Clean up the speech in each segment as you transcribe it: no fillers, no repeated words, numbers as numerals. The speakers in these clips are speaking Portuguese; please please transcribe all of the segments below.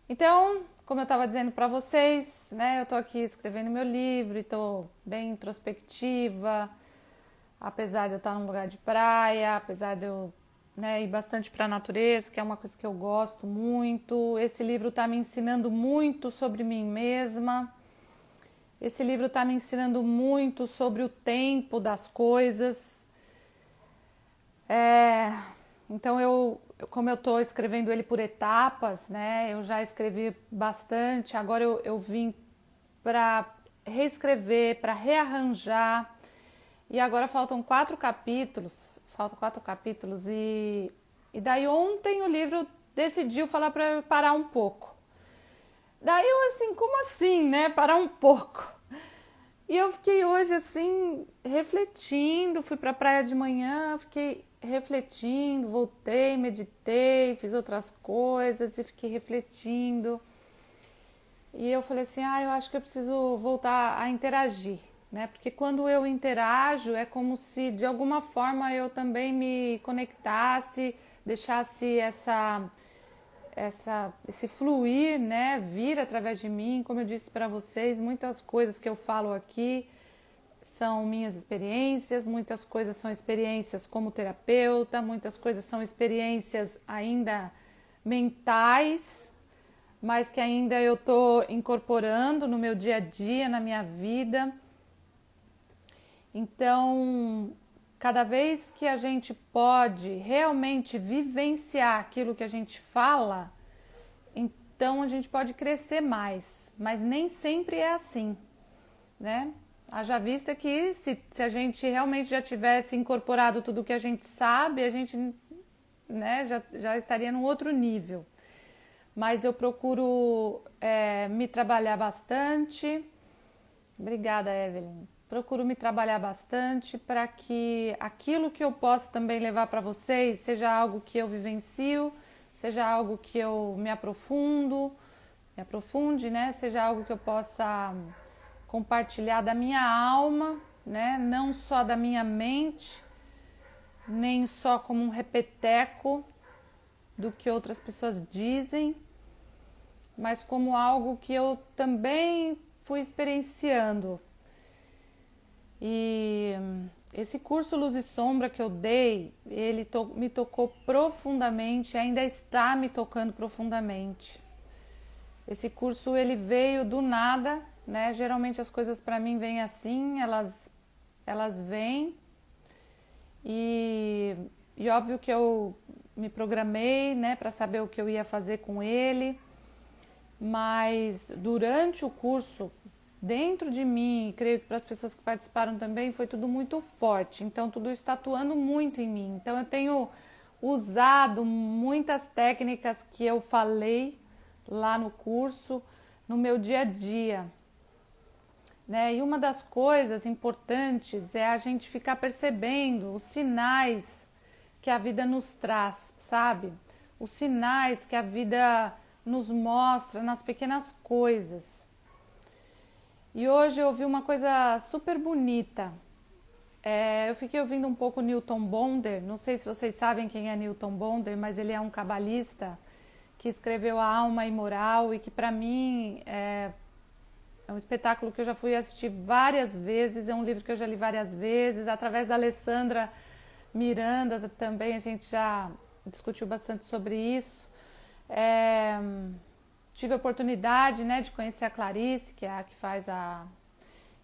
Então, como eu estava dizendo para vocês, né, eu estou aqui escrevendo meu livro e estou bem introspectiva, apesar de eu estar num lugar de praia, apesar de eu, né, ir bastante para a natureza, que é uma coisa que eu gosto muito. Esse livro está me ensinando muito sobre mim mesma. Esse livro está me ensinando muito sobre o tempo das coisas. É, então como eu estou escrevendo ele por etapas, né? Eu já escrevi bastante, agora eu vim para reescrever, para rearranjar. E agora faltam quatro capítulos e daí ontem o livro decidiu falar para eu parar um pouco. Daí eu assim, como assim, né? Parar um pouco. E eu fiquei hoje assim, refletindo, fui pra praia de manhã, fiquei refletindo, voltei, meditei, fiz outras coisas e fiquei refletindo. E eu falei assim, eu acho que eu preciso voltar a interagir, né? Porque quando eu interajo é como se de alguma forma eu também me conectasse, deixasse esse fluir, né, vir através de mim. Como eu disse para vocês, muitas coisas que eu falo aqui são minhas experiências, muitas coisas são experiências como terapeuta, muitas coisas são experiências ainda mentais, mas que ainda eu estou incorporando no meu dia a dia, na minha vida. Então, cada vez que a gente pode realmente vivenciar aquilo que a gente fala, então a gente pode crescer mais, mas nem sempre é assim, né? Haja vista que se a gente realmente já tivesse incorporado tudo que a gente sabe, a gente, né, já estaria num outro nível. Mas eu procuro me trabalhar bastante. Obrigada, Evelyn. Procuro me trabalhar bastante para que aquilo que eu posso também levar para vocês seja algo que eu vivencio, seja algo que eu me aprofunde, né? Seja algo que eu possa compartilhar da minha alma, né? Não só da minha mente, nem só como um repeteco do que outras pessoas dizem, mas como algo que eu também fui experienciando. E esse curso Luz e Sombra que eu dei, ele me tocou profundamente, ainda está me tocando profundamente. Esse curso ele veio do nada, né? Geralmente as coisas para mim vêm assim, elas vêm e, e óbvio que eu me programei, né, para saber o que eu ia fazer com ele, mas durante o curso, dentro de mim, e creio que para as pessoas que participaram também, foi tudo muito forte. Então tudo está atuando muito em mim. Então eu tenho usado muitas técnicas que eu falei lá no curso, no meu dia a dia, né? E uma das coisas importantes é a gente ficar percebendo os sinais que a vida nos traz, sabe? Os sinais que a vida nos mostra nas pequenas coisas. E hoje eu ouvi uma coisa super bonita. Eu fiquei ouvindo um pouco Newton Bonder, não sei se vocês sabem quem é Newton Bonder, mas ele é um cabalista que escreveu A Alma Imoral e que para mim é um espetáculo que eu já fui assistir várias vezes, é um livro que eu já li várias vezes, através da Alessandra Miranda também a gente já discutiu bastante sobre isso. É, tive a oportunidade, né, de conhecer a Clarice, que é a que faz a...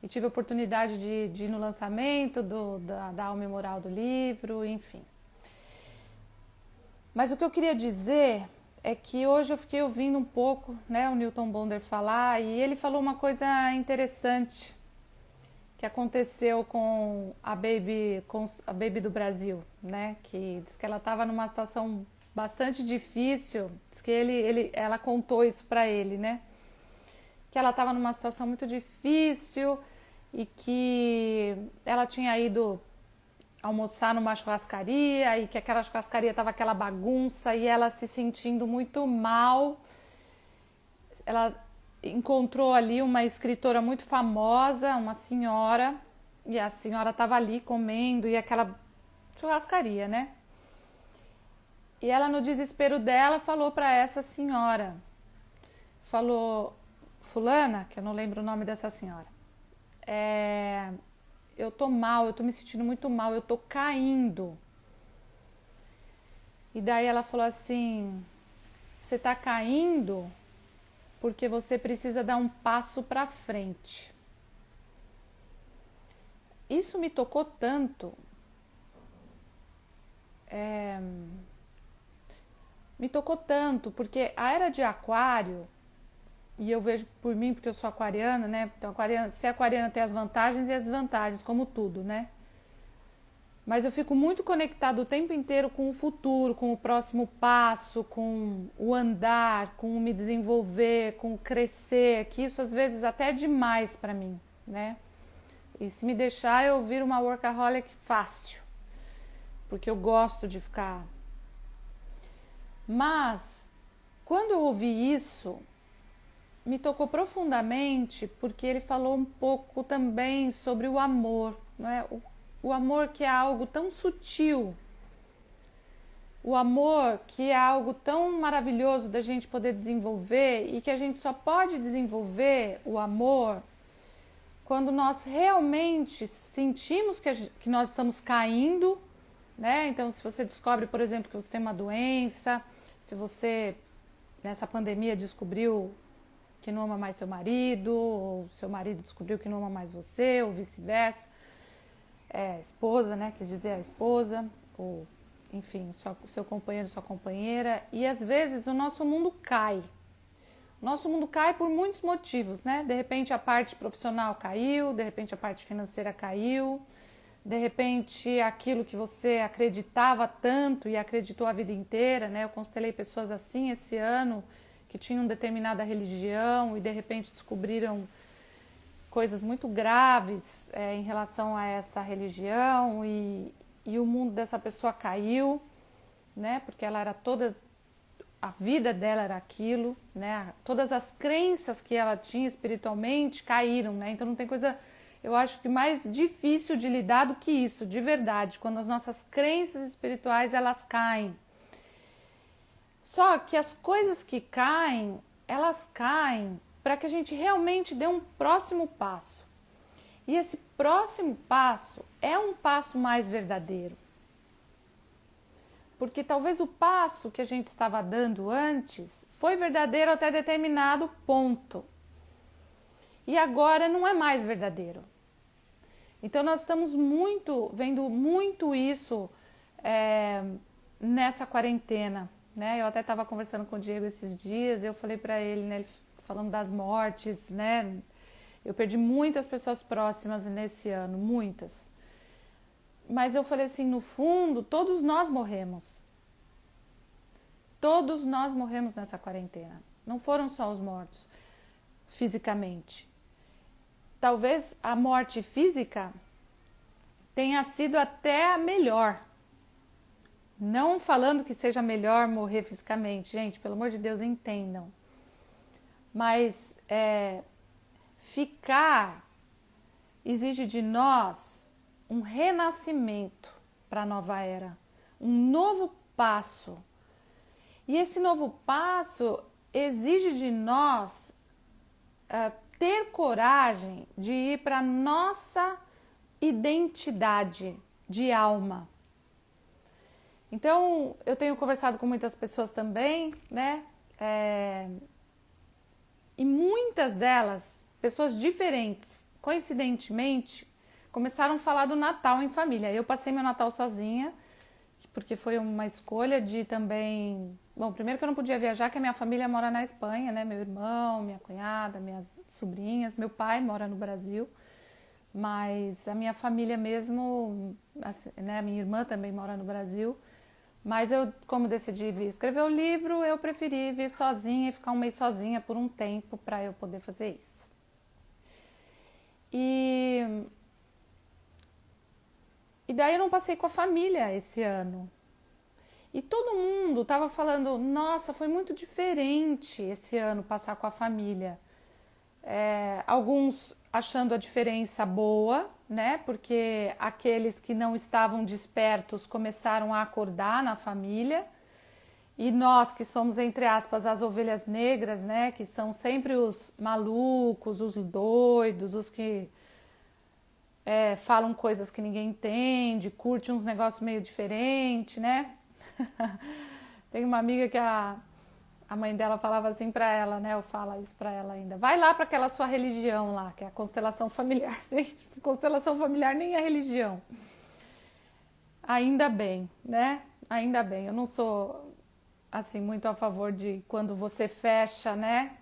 E tive a oportunidade de ir no lançamento da Alma Imoral do livro, enfim. Mas o que eu queria dizer é que hoje eu fiquei ouvindo um pouco, né, o Newton Bonder falar, e ele falou uma coisa interessante que aconteceu com a Baby do Brasil, né, que diz que ela estava numa situação bastante difícil, diz que ela contou isso para ele, né, que ela estava numa situação muito difícil e que ela tinha ido almoçar numa churrascaria e que aquela churrascaria estava aquela bagunça e ela se sentindo muito mal. Ela encontrou ali uma escritora muito famosa, uma senhora, e a senhora estava ali comendo e aquela churrascaria, né? E ela, no desespero dela, falou para essa senhora: falou, fulana, que eu não lembro o nome dessa senhora, eu tô mal, eu tô me sentindo muito mal, eu tô caindo. E daí ela falou assim, você tá caindo porque você precisa dar um passo para frente. Isso me tocou tanto. Me tocou tanto, porque a era de aquário, e eu vejo por mim, porque eu sou aquariana, né? Então, ser aquariana tem as vantagens e as desvantagens, como tudo, né? Mas eu fico muito conectado o tempo inteiro com o futuro, com o próximo passo, com o andar, com o me desenvolver, com o crescer, que isso às vezes até é demais para mim, né? E se me deixar, eu viro uma workaholic fácil, porque eu gosto de ficar. Mas, quando eu ouvi isso, me tocou profundamente, porque ele falou um pouco também sobre o amor, não é? O amor que é algo tão sutil, o amor que é algo tão maravilhoso da gente poder desenvolver e que a gente só pode desenvolver o amor quando nós realmente sentimos que nós estamos caindo, né? Então, se você descobre, por exemplo, que você tem uma doença, se você, nessa pandemia, descobriu que não ama mais seu marido, ou seu marido descobriu que não ama mais você, ou vice-versa, esposa, né? Quis dizer a esposa, ou enfim, seu companheiro, sua companheira, e às vezes o nosso mundo cai. O nosso mundo cai por muitos motivos, né? De repente a parte profissional caiu, de repente a parte financeira caiu, de repente aquilo que você acreditava tanto e acreditou a vida inteira, né? Eu constelei pessoas assim esse ano que tinham determinada religião e de repente descobriram coisas muito graves em relação a essa religião e o mundo dessa pessoa caiu, né? Porque ela era toda, a vida dela era aquilo, né? Todas as crenças que ela tinha espiritualmente caíram, né? Então não tem coisa, eu acho que mais difícil de lidar do que isso, de verdade, quando as nossas crenças espirituais elas caem. Só que as coisas que caem, elas caem para que a gente realmente dê um próximo passo. E esse próximo passo é um passo mais verdadeiro. Porque talvez o passo que a gente estava dando antes foi verdadeiro até determinado ponto. E agora não é mais verdadeiro. Então nós estamos vendo muito isso nessa quarentena, né? Eu até estava conversando com o Diego esses dias, eu falei para ele, né, falando das mortes, né? Eu perdi muitas pessoas próximas nesse ano, muitas. Mas eu falei assim, no fundo, todos nós morremos. Todos nós morremos nessa quarentena. Não foram só os mortos, fisicamente. Talvez a morte física tenha sido até a melhor. Não falando que seja melhor morrer fisicamente, gente, pelo amor de Deus, entendam. Mas ficar exige de nós um renascimento para a nova era, um novo passo. E esse novo passo exige de nós ter coragem de ir para a nossa identidade de alma. Então, eu tenho conversado com muitas pessoas também, né? E muitas delas, pessoas diferentes, coincidentemente, começaram a falar do Natal em família. Eu passei meu Natal sozinha, porque foi uma escolha de também... Bom, primeiro que eu não podia viajar, que a minha família mora na Espanha, né? Meu irmão, minha cunhada, minhas sobrinhas, meu pai mora no Brasil. Mas a minha família mesmo, assim, né? Minha irmã também mora no Brasil. Mas eu, como decidi vir escrever o livro, eu preferi vir sozinha e ficar um mês sozinha por um tempo para eu poder fazer isso. E daí eu não passei com a família esse ano. E todo mundo estava falando, nossa, foi muito diferente esse ano passar com a família. Alguns achando a diferença boa, né? Porque aqueles que não estavam despertos começaram a acordar na família. E nós que somos, entre aspas, as ovelhas negras, né? Que são sempre os malucos, os doidos, os que falam coisas que ninguém entende, curte uns negócios meio diferentes, né? Tem uma amiga que a mãe dela falava assim pra ela, né? Eu falo isso pra ela ainda. Vai lá pra aquela sua religião lá, que é a constelação familiar. Gente, constelação familiar nem é religião. Ainda bem, né? Ainda bem. Eu não sou, assim, muito a favor de quando você fecha, né?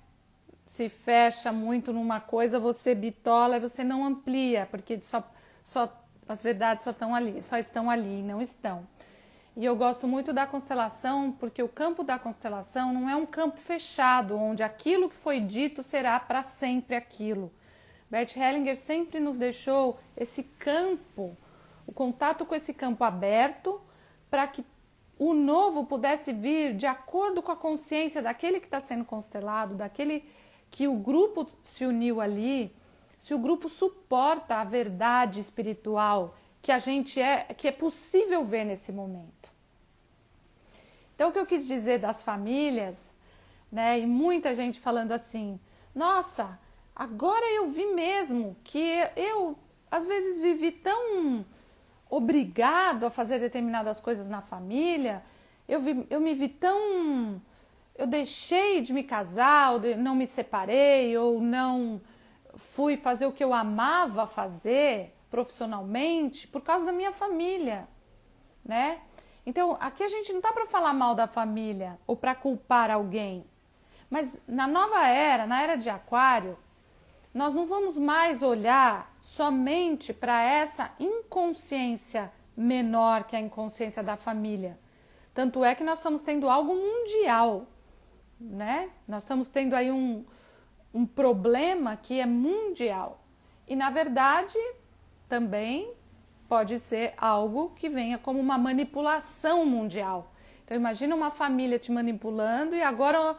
Se fecha muito numa coisa, você bitola e você não amplia, porque as verdades só estão ali, não estão. E eu gosto muito da constelação, porque o campo da constelação não é um campo fechado, onde aquilo que foi dito será para sempre aquilo. Bert Hellinger sempre nos deixou esse campo, o contato com esse campo aberto, para que o novo pudesse vir de acordo com a consciência daquele que está sendo constelado, daquele que o grupo se uniu ali, se o grupo suporta a verdade espiritual que que é possível ver nesse momento. Então, o que eu quis dizer das famílias, né, e muita gente falando assim, nossa, agora eu vi mesmo que eu às vezes vivi tão obrigado a fazer determinadas coisas na família, eu me vi tão... Eu deixei de me casar, ou não me separei, ou não fui fazer o que eu amava fazer profissionalmente por causa da minha família, né? Então, aqui a gente não está para falar mal da família ou para culpar alguém, mas na nova era, na era de Aquário, nós não vamos mais olhar somente para essa inconsciência menor que é a inconsciência da família. Tanto é que nós estamos tendo algo mundial, né? Nós estamos tendo aí um problema que é mundial. E, na verdade, também pode ser algo que venha como uma manipulação mundial. Então, imagina uma família te manipulando e agora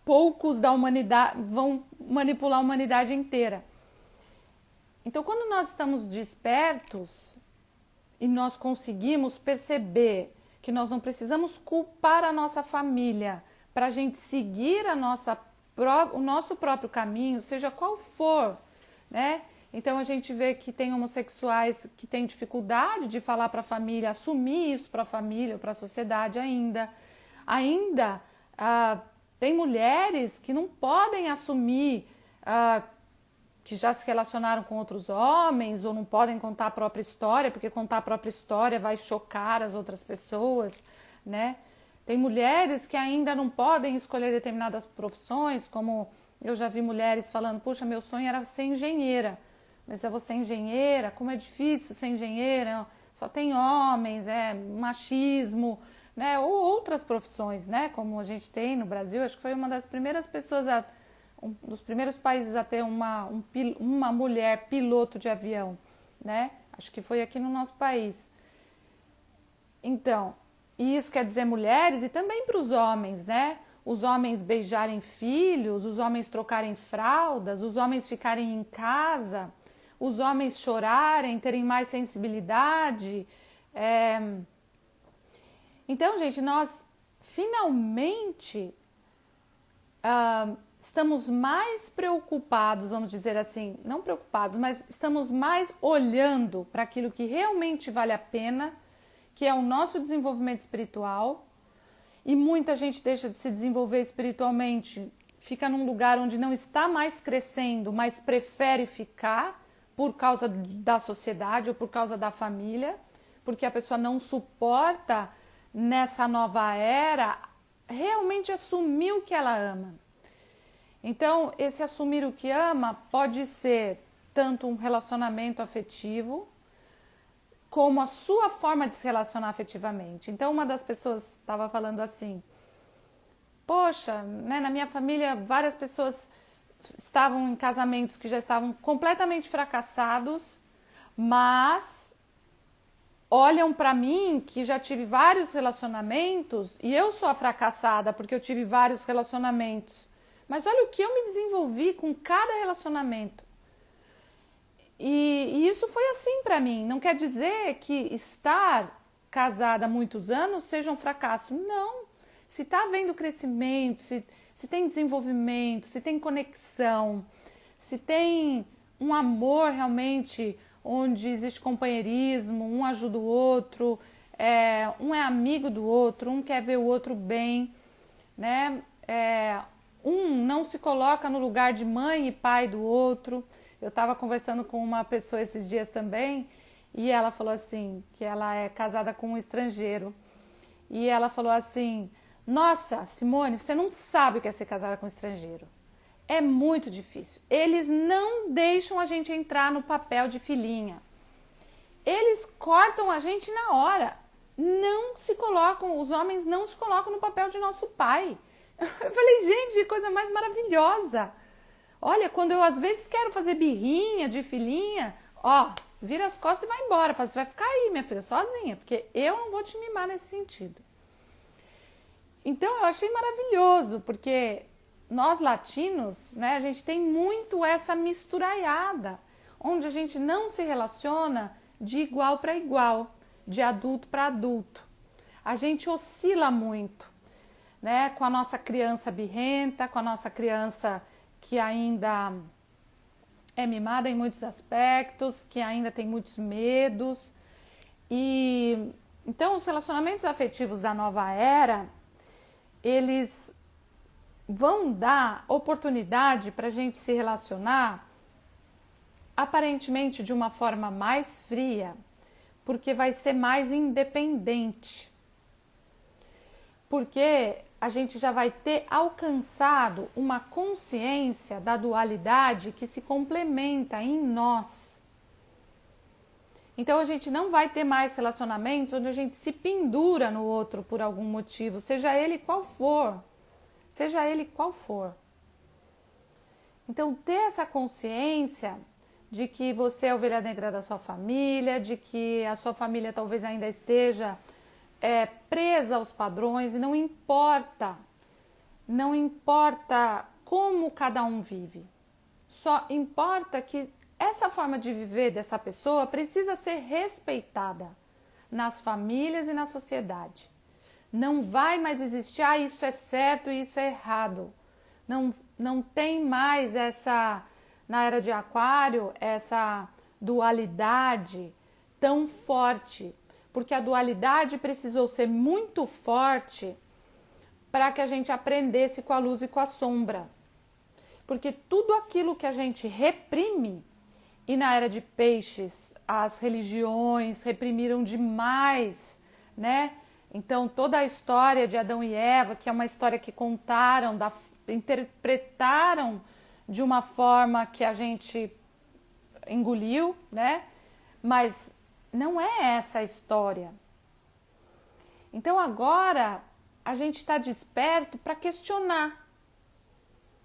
poucos da humanidade vão manipular a humanidade inteira. Então, quando nós estamos despertos e nós conseguimos perceber que nós não precisamos culpar a nossa família para a gente seguir o nosso próprio caminho, seja qual for, né? Então a gente vê que tem homossexuais que têm dificuldade de falar para a família, assumir isso para a família ou para a sociedade ainda. Tem mulheres que não podem assumir que já se relacionaram com outros homens ou não podem contar a própria história, porque contar a própria história vai chocar as outras pessoas, né? Tem mulheres que ainda não podem escolher determinadas profissões, como eu já vi mulheres falando, puxa, meu sonho era ser engenheira, mas eu vou ser engenheira, como é difícil ser engenheira, só tem homens, machismo, né? Ou outras profissões, né? Como a gente tem no Brasil, acho que foi uma das primeiras pessoas, um dos primeiros países a ter uma mulher piloto de avião, né? Acho que foi aqui no nosso país. Então, e isso quer dizer mulheres e também para os homens, né? Os homens beijarem filhos, os homens trocarem fraldas, os homens ficarem em casa, os homens chorarem, terem mais sensibilidade. Então, gente, nós finalmente estamos mais preocupados, vamos dizer assim, não preocupados, mas estamos mais olhando para aquilo que realmente vale a pena, que é o nosso desenvolvimento espiritual, e muita gente deixa de se desenvolver espiritualmente, fica num lugar onde não está mais crescendo, mas prefere ficar por causa da sociedade ou por causa da família, porque a pessoa não suporta nessa nova era realmente assumir o que ela ama. Então, esse assumir o que ama pode ser tanto um relacionamento afetivo, como a sua forma de se relacionar afetivamente. Então, uma das pessoas estava falando assim, poxa, né, na minha família várias pessoas estavam em casamentos que já estavam completamente fracassados, mas olham para mim que já tive vários relacionamentos e eu sou a fracassada porque eu tive vários relacionamentos. Mas olha o que eu me desenvolvi com cada relacionamento. E isso foi assim para mim. Não quer dizer que estar casada há muitos anos seja um fracasso. Não. Se está havendo crescimento, se tem desenvolvimento, se tem conexão, se tem um amor realmente onde existe companheirismo, um ajuda o outro, um é amigo do outro, um quer ver o outro bem, né? Um não se coloca no lugar de mãe e pai do outro. Eu estava conversando com uma pessoa esses dias também e ela falou assim, que ela é casada com um estrangeiro. E ela falou assim, nossa, Simone, você não sabe o que é ser casada com um estrangeiro. É muito difícil. Eles não deixam a gente entrar no papel de filhinha. Eles cortam a gente na hora. Não se colocam, os homens não se colocam no papel de nosso pai. Eu falei, gente, que coisa mais maravilhosa. Olha, quando eu às vezes quero fazer birrinha de filhinha, ó, vira as costas e vai embora. Fala, você vai ficar aí, minha filha, sozinha, porque eu não vou te mimar nesse sentido. Então eu achei maravilhoso, porque nós latinos, né, a gente tem muito essa misturaiada, onde a gente não se relaciona de igual para igual, de adulto para adulto. A gente oscila muito, né, com a nossa criança birrenta, com a nossa criança que ainda é mimada em muitos aspectos, que ainda tem muitos medos. E então os relacionamentos afetivos da nova era, eles vão dar oportunidade para a gente se relacionar aparentemente de uma forma mais fria, porque vai ser mais independente. Porque a gente já vai ter alcançado uma consciência da dualidade que se complementa em nós. Então a gente não vai ter mais relacionamentos onde a gente se pendura no outro por algum motivo, seja ele qual for. Seja ele qual for. Então ter essa consciência de que você é a ovelha negra da sua família, de que a sua família talvez ainda esteja presa aos padrões e não importa como cada um vive. Só importa que essa forma de viver dessa pessoa precisa ser respeitada nas famílias e na sociedade. Não vai mais existir, isso é certo e isso é errado. Não tem mais na era de Aquário, essa dualidade tão forte. Porque a dualidade precisou ser muito forte para que a gente aprendesse com a luz e com a sombra. Porque tudo aquilo que a gente reprime, e na era de Peixes as religiões reprimiram demais, né? Então toda a história de Adão e Eva, que é uma história que contaram, interpretaram de uma forma que a gente engoliu, né? Mas não é essa a história. Então agora a gente está desperto para questionar.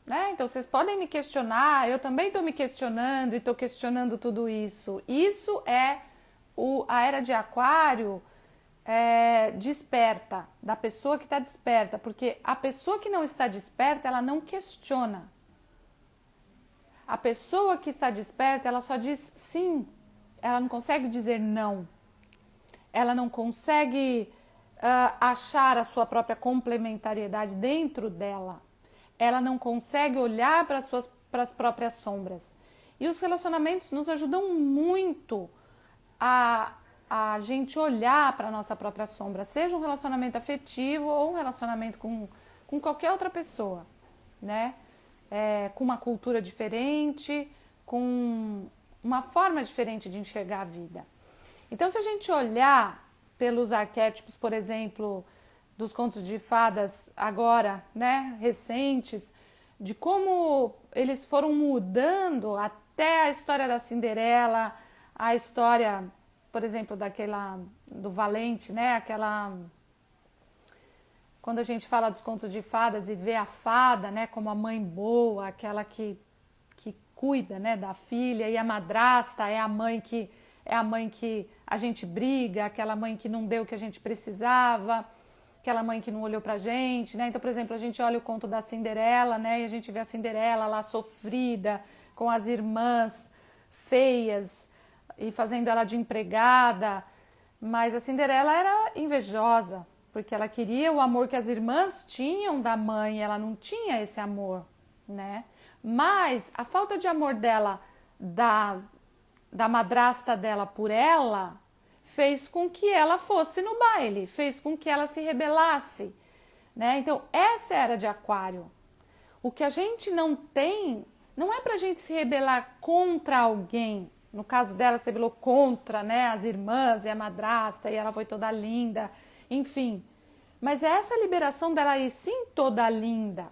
Né? Então vocês podem me questionar, eu também estou me questionando e estou questionando tudo isso. Isso é a era de Aquário desperta, da pessoa que está desperta, porque a pessoa que não está desperta, ela não questiona. A pessoa que está desperta, ela só diz sim, ela não consegue dizer não, ela não consegue achar a sua própria complementariedade dentro dela. Ela não consegue olhar para as próprias sombras. E os relacionamentos nos ajudam muito a gente olhar para a nossa própria sombra, seja um relacionamento afetivo ou um relacionamento com qualquer outra pessoa, né? Com uma cultura diferente, com uma forma diferente de enxergar a vida. Então, se a gente olhar pelos arquétipos, por exemplo, dos contos de fadas agora, né, recentes, de como eles foram mudando até a história da Cinderela, a história, por exemplo, do Valente, né, quando a gente fala dos contos de fadas e vê a fada, né, como a mãe boa, aquela que cuida, né, da filha, e a madrasta é a mãe que a gente briga, aquela mãe que não deu o que a gente precisava, aquela mãe que não olhou pra gente, né? Então, por exemplo, a gente olha o conto da Cinderela, né? E a gente vê a Cinderela lá sofrida, com as irmãs feias e fazendo ela de empregada. Mas a Cinderela era invejosa, porque ela queria o amor que as irmãs tinham da mãe, ela não tinha esse amor, né? Mas a falta de amor dela, da madrasta dela por ela, fez com que ela fosse no baile, fez com que ela se rebelasse, né? Então, essa era de Aquário. O que a gente não tem, não é pra gente se rebelar contra alguém. No caso dela, se rebelou contra, né, as irmãs e a madrasta, e ela foi toda linda, enfim. Mas é essa liberação dela ir sim toda linda.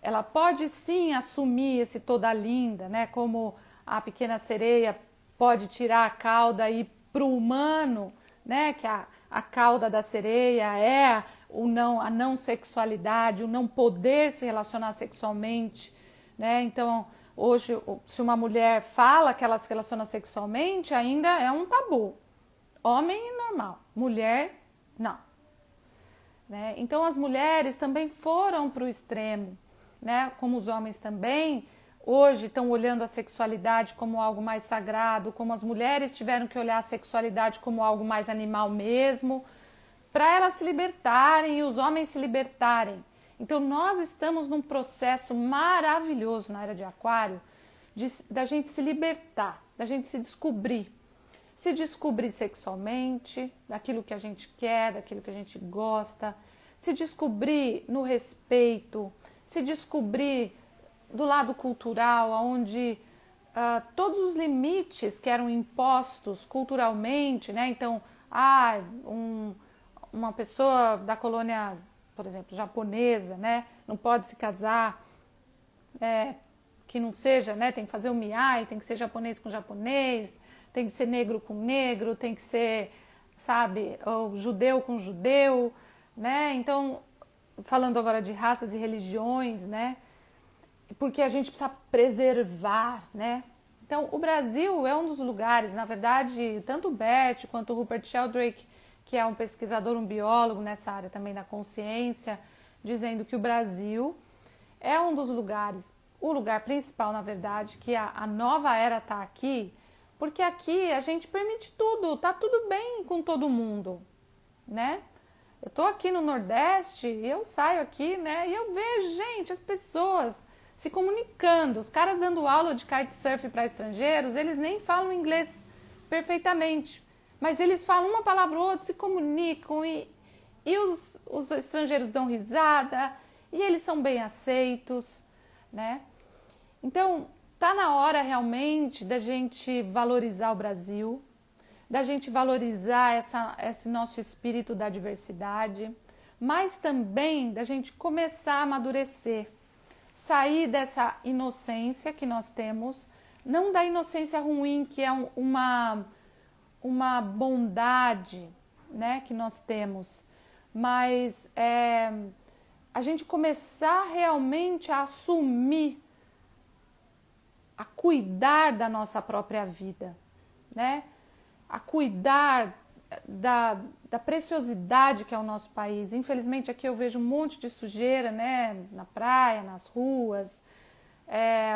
Ela pode sim assumir esse toda linda, né, como a pequena sereia pode tirar a cauda e ir pro humano, né, que a cauda da sereia é a não sexualidade, o não poder se relacionar sexualmente, né? Então, hoje, se uma mulher fala que ela se relaciona sexualmente, ainda é um tabu. Homem normal, mulher não, né? Então, as mulheres também foram para o extremo, né? Como os homens também hoje estão olhando a sexualidade como algo mais sagrado, como as mulheres tiveram que olhar a sexualidade como algo mais animal mesmo, para elas se libertarem e os homens se libertarem. Então nós estamos num processo maravilhoso na era de Aquário da gente se libertar, da gente se descobrir sexualmente, daquilo que a gente quer, daquilo que a gente gosta, se descobrir no respeito, se descobrir do lado cultural, onde todos os limites que eram impostos culturalmente, né? Então, uma pessoa da colônia, por exemplo, japonesa, né? Não pode se casar que não seja, né? Tem que fazer o miai, tem que ser japonês com japonês, tem que ser negro com negro, tem que ser, sabe, ou judeu com judeu, né? Então, falando agora de raças e religiões, né? Porque a gente precisa preservar, né? Então, o Brasil é um dos lugares, na verdade, tanto o Bert quanto o Rupert Sheldrake, que é um pesquisador, um biólogo nessa área também da consciência, dizendo que o Brasil é um dos lugares, o lugar principal, na verdade, que a nova era está aqui, porque aqui a gente permite tudo, tá tudo bem com todo mundo, né? Eu tô aqui no Nordeste e eu saio aqui, né? E eu vejo, gente, as pessoas se comunicando, os caras dando aula de kitesurf para estrangeiros, eles nem falam inglês perfeitamente, mas eles falam uma palavra ou outra, se comunicam e os estrangeiros dão risada e eles são bem aceitos, né? Então, tá na hora realmente da gente valorizar o Brasil, da gente valorizar esse nosso espírito da diversidade, mas também da gente começar a amadurecer, sair dessa inocência que nós temos, não da inocência ruim, que é uma bondade, né, que nós temos, mas a gente começar realmente a assumir, a cuidar da nossa própria vida, né? A cuidar da preciosidade que é o nosso país. Infelizmente aqui eu vejo um monte de sujeira, né? Na praia, nas ruas.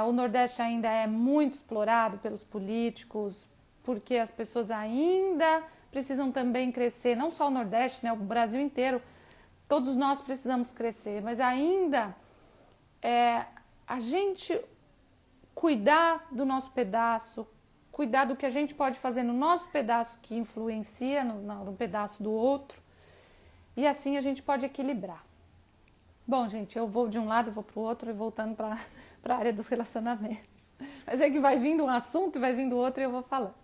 O Nordeste ainda é muito explorado pelos políticos, porque as pessoas ainda precisam também crescer, não só o Nordeste, né? O Brasil inteiro, todos nós precisamos crescer, mas ainda a gente cuidar do nosso pedaço, cuidar do que a gente pode fazer no nosso pedaço que influencia no pedaço do outro, e assim a gente pode equilibrar. Bom, gente, eu vou de um lado, eu vou para o outro e voltando para a área dos relacionamentos. Mas é que vai vindo um assunto e vai vindo outro e eu vou falando.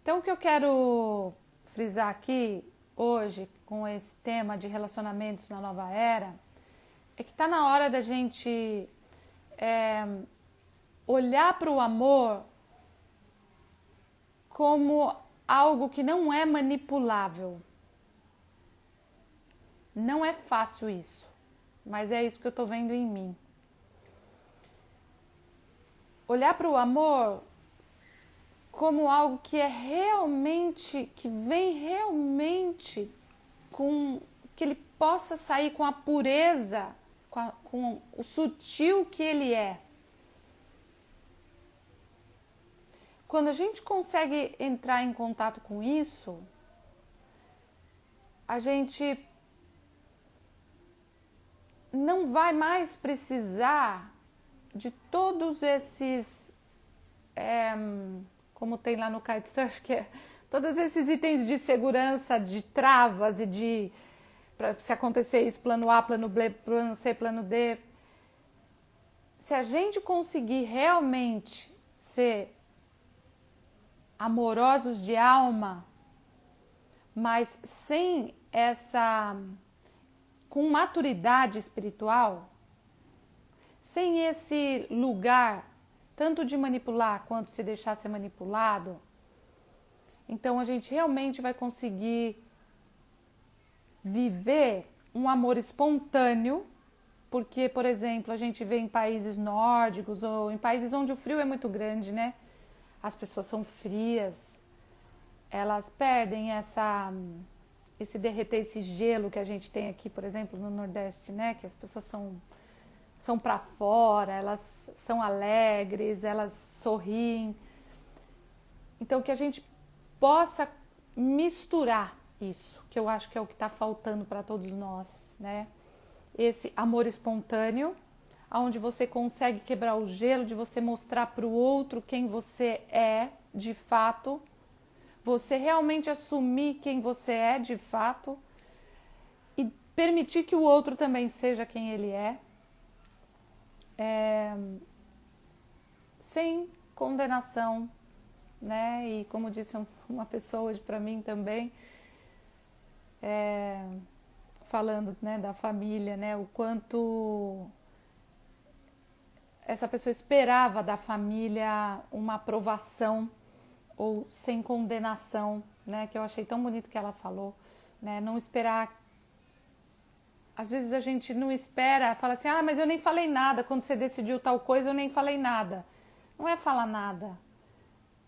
Então, o que eu quero frisar aqui hoje com esse tema de relacionamentos na nova era é que está na hora da gente olhar para o amor como algo que não é manipulável. Não é fácil isso, mas é isso que eu estou vendo em mim. Olhar para o amor como algo que é realmente, que vem realmente com que ele possa sair com a pureza, com o sutil que ele é. Quando a gente consegue entrar em contato com isso, a gente não vai mais precisar de todos esses, como tem lá no kitesurf, que é todos esses itens de segurança, de travas e de, para se acontecer isso, plano A, plano B, plano C, plano D. Se a gente conseguir realmente ser amorosos de alma, mas sem essa, com maturidade espiritual, sem esse lugar tanto de manipular quanto se deixar ser manipulado, então a gente realmente vai conseguir viver um amor espontâneo, porque, por exemplo, a gente vê em países nórdicos ou em países onde o frio é muito grande, né? As pessoas são frias, elas perdem esse derreter, esse gelo que a gente tem aqui, por exemplo, no Nordeste, né? Que as pessoas são para fora, elas são alegres, elas sorriem. Então, que a gente possa misturar isso, que eu acho que é o que está faltando para todos nós, né? Esse amor espontâneo, onde você consegue quebrar o gelo, de você mostrar para o outro quem você é de fato, você realmente assumir quem você é de fato e permitir que o outro também seja quem ele é, sem condenação, né? E como disse uma pessoa hoje para mim também, falando, né, da família, né, o quanto essa pessoa esperava da família uma aprovação ou sem condenação, né, que eu achei tão bonito que ela falou, né, não esperar. Às vezes a gente não espera, fala assim, mas eu nem falei nada, quando você decidiu tal coisa eu nem falei nada. Não é falar nada,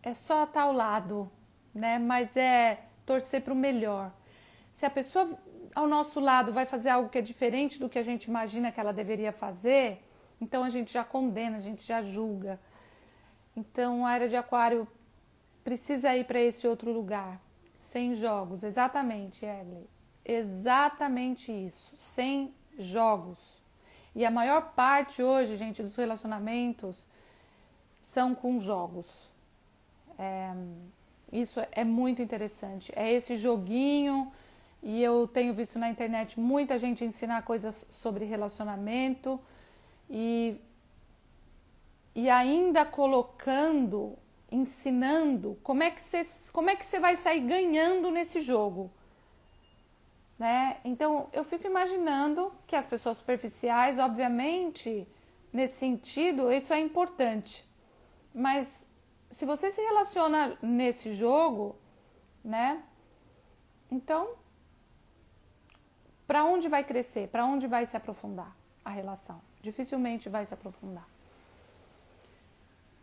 é só estar ao lado, né, mas é torcer para o melhor. Se a pessoa ao nosso lado vai fazer algo que é diferente do que a gente imagina que ela deveria fazer, então a gente já condena, a gente já julga. Então a era de Aquário precisa ir para esse outro lugar, sem jogos, exatamente, Erley, exatamente isso, sem jogos. E a maior parte hoje, gente, dos relacionamentos são com jogos. Isso é muito interessante, é esse joguinho. E eu tenho visto na internet muita gente ensinar coisas sobre relacionamento e ainda colocando, ensinando como é que você vai sair ganhando nesse jogo, né? Então eu fico imaginando que as pessoas superficiais, obviamente, nesse sentido, isso é importante. Mas se você se relaciona nesse jogo, né? Então, para onde vai crescer? Para onde vai se aprofundar a relação? Dificilmente vai se aprofundar.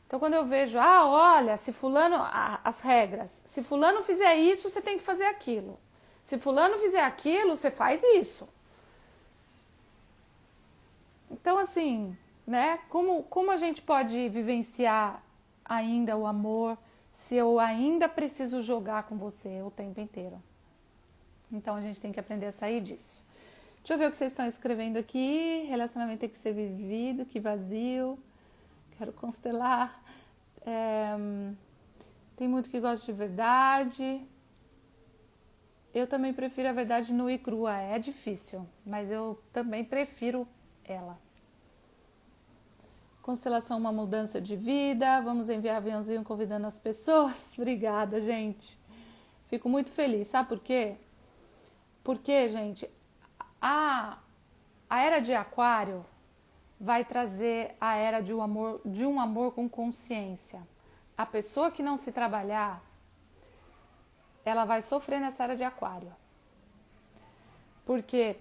Então, quando eu vejo, olha, se fulano, as regras, se fulano fizer isso, você tem que fazer aquilo. Se fulano fizer aquilo, você faz isso. Então, assim, né, como a gente pode vivenciar ainda o amor se eu ainda preciso jogar com você o tempo inteiro? Então a gente tem que aprender a sair disso. Deixa eu ver o que vocês estão escrevendo aqui. Relacionamento tem que ser vivido, que vazio. Quero constelar. Tem muito que gosta de verdade. Eu também prefiro a verdade nua e crua. É difícil, mas eu também prefiro ela. Constelação, uma mudança de vida. Vamos enviar aviãozinho convidando as pessoas. Obrigada, gente. Fico muito feliz. Sabe por quê? Porque, gente, a era de Aquário vai trazer a era de um amor com consciência. A pessoa que não se trabalhar, ela vai sofrer nessa era de Aquário. Por quê?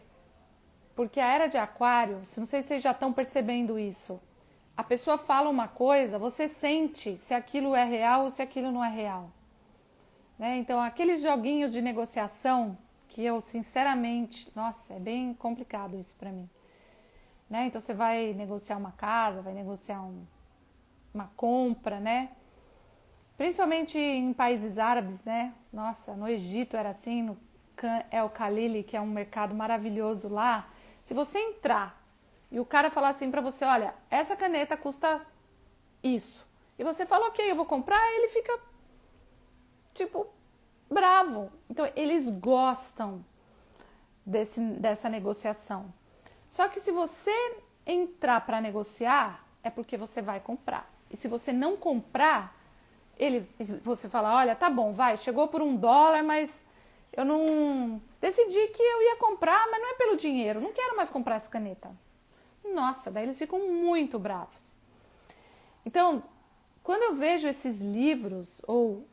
Porque a era de Aquário, não sei se vocês já estão percebendo isso, a pessoa fala uma coisa, você sente se aquilo é real ou se aquilo não é real. Né? Então, aqueles joguinhos de negociação que eu, sinceramente, nossa, é bem complicado isso pra mim. Né? Então, você vai negociar uma casa, vai negociar uma compra, né? Principalmente em países árabes, né? Nossa, no Egito era assim, Khan El-Khalili, que é um mercado maravilhoso lá, se você entrar e o cara falar assim pra você, olha, essa caneta custa isso, e você fala, ok, eu vou comprar, ele fica, tipo, bravo. Então, eles gostam dessa negociação. Só que se você entrar para negociar, é porque você vai comprar. E se você não comprar, você fala, olha, tá bom, vai, chegou por $1, mas eu não decidi que eu ia comprar, mas não é pelo dinheiro, não quero mais comprar essa caneta. Nossa, daí eles ficam muito bravos. Então, quando eu vejo esses livros ou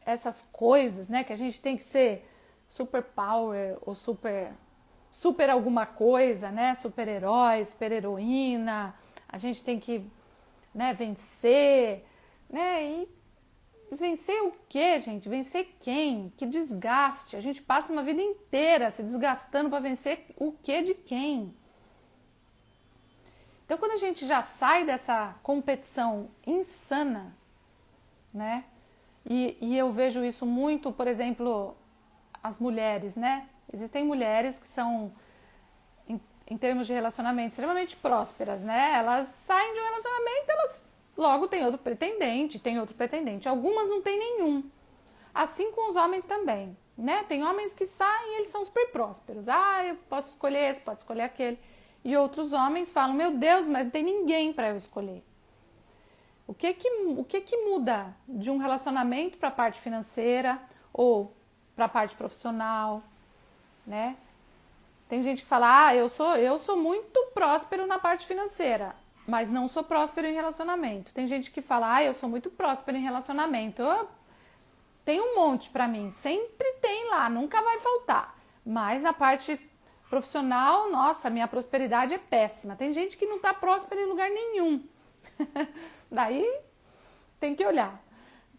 essas coisas, né, que a gente tem que ser super power ou super alguma coisa, né, super herói, super heroína, a gente tem que, né, vencer, né, e vencer o quê, gente? Vencer quem? Que desgaste. A gente passa uma vida inteira se desgastando para vencer o quê de quem? Então, quando a gente já sai dessa competição insana, né? E eu vejo isso muito, por exemplo, as mulheres, né? Existem mulheres que são, em termos de relacionamento, extremamente prósperas, né? Elas saem de um relacionamento, elas logo têm outro pretendente, tem outro pretendente. Algumas não têm nenhum. Assim com os homens também, né? Tem homens que saem e eles são super prósperos. Ah, eu posso escolher esse, posso escolher aquele. E outros homens falam, meu Deus, mas não tem ninguém para eu escolher. O que que muda de um relacionamento para a parte financeira ou para a parte profissional, né? Tem gente que fala, eu sou muito próspero na parte financeira, mas não sou próspero em relacionamento. Tem gente que fala, eu sou muito próspero em relacionamento. Tem um monte para mim, sempre tem lá, nunca vai faltar. Mas na parte profissional, nossa, minha prosperidade é péssima. Tem gente que não está próspera em lugar nenhum. Daí tem que olhar.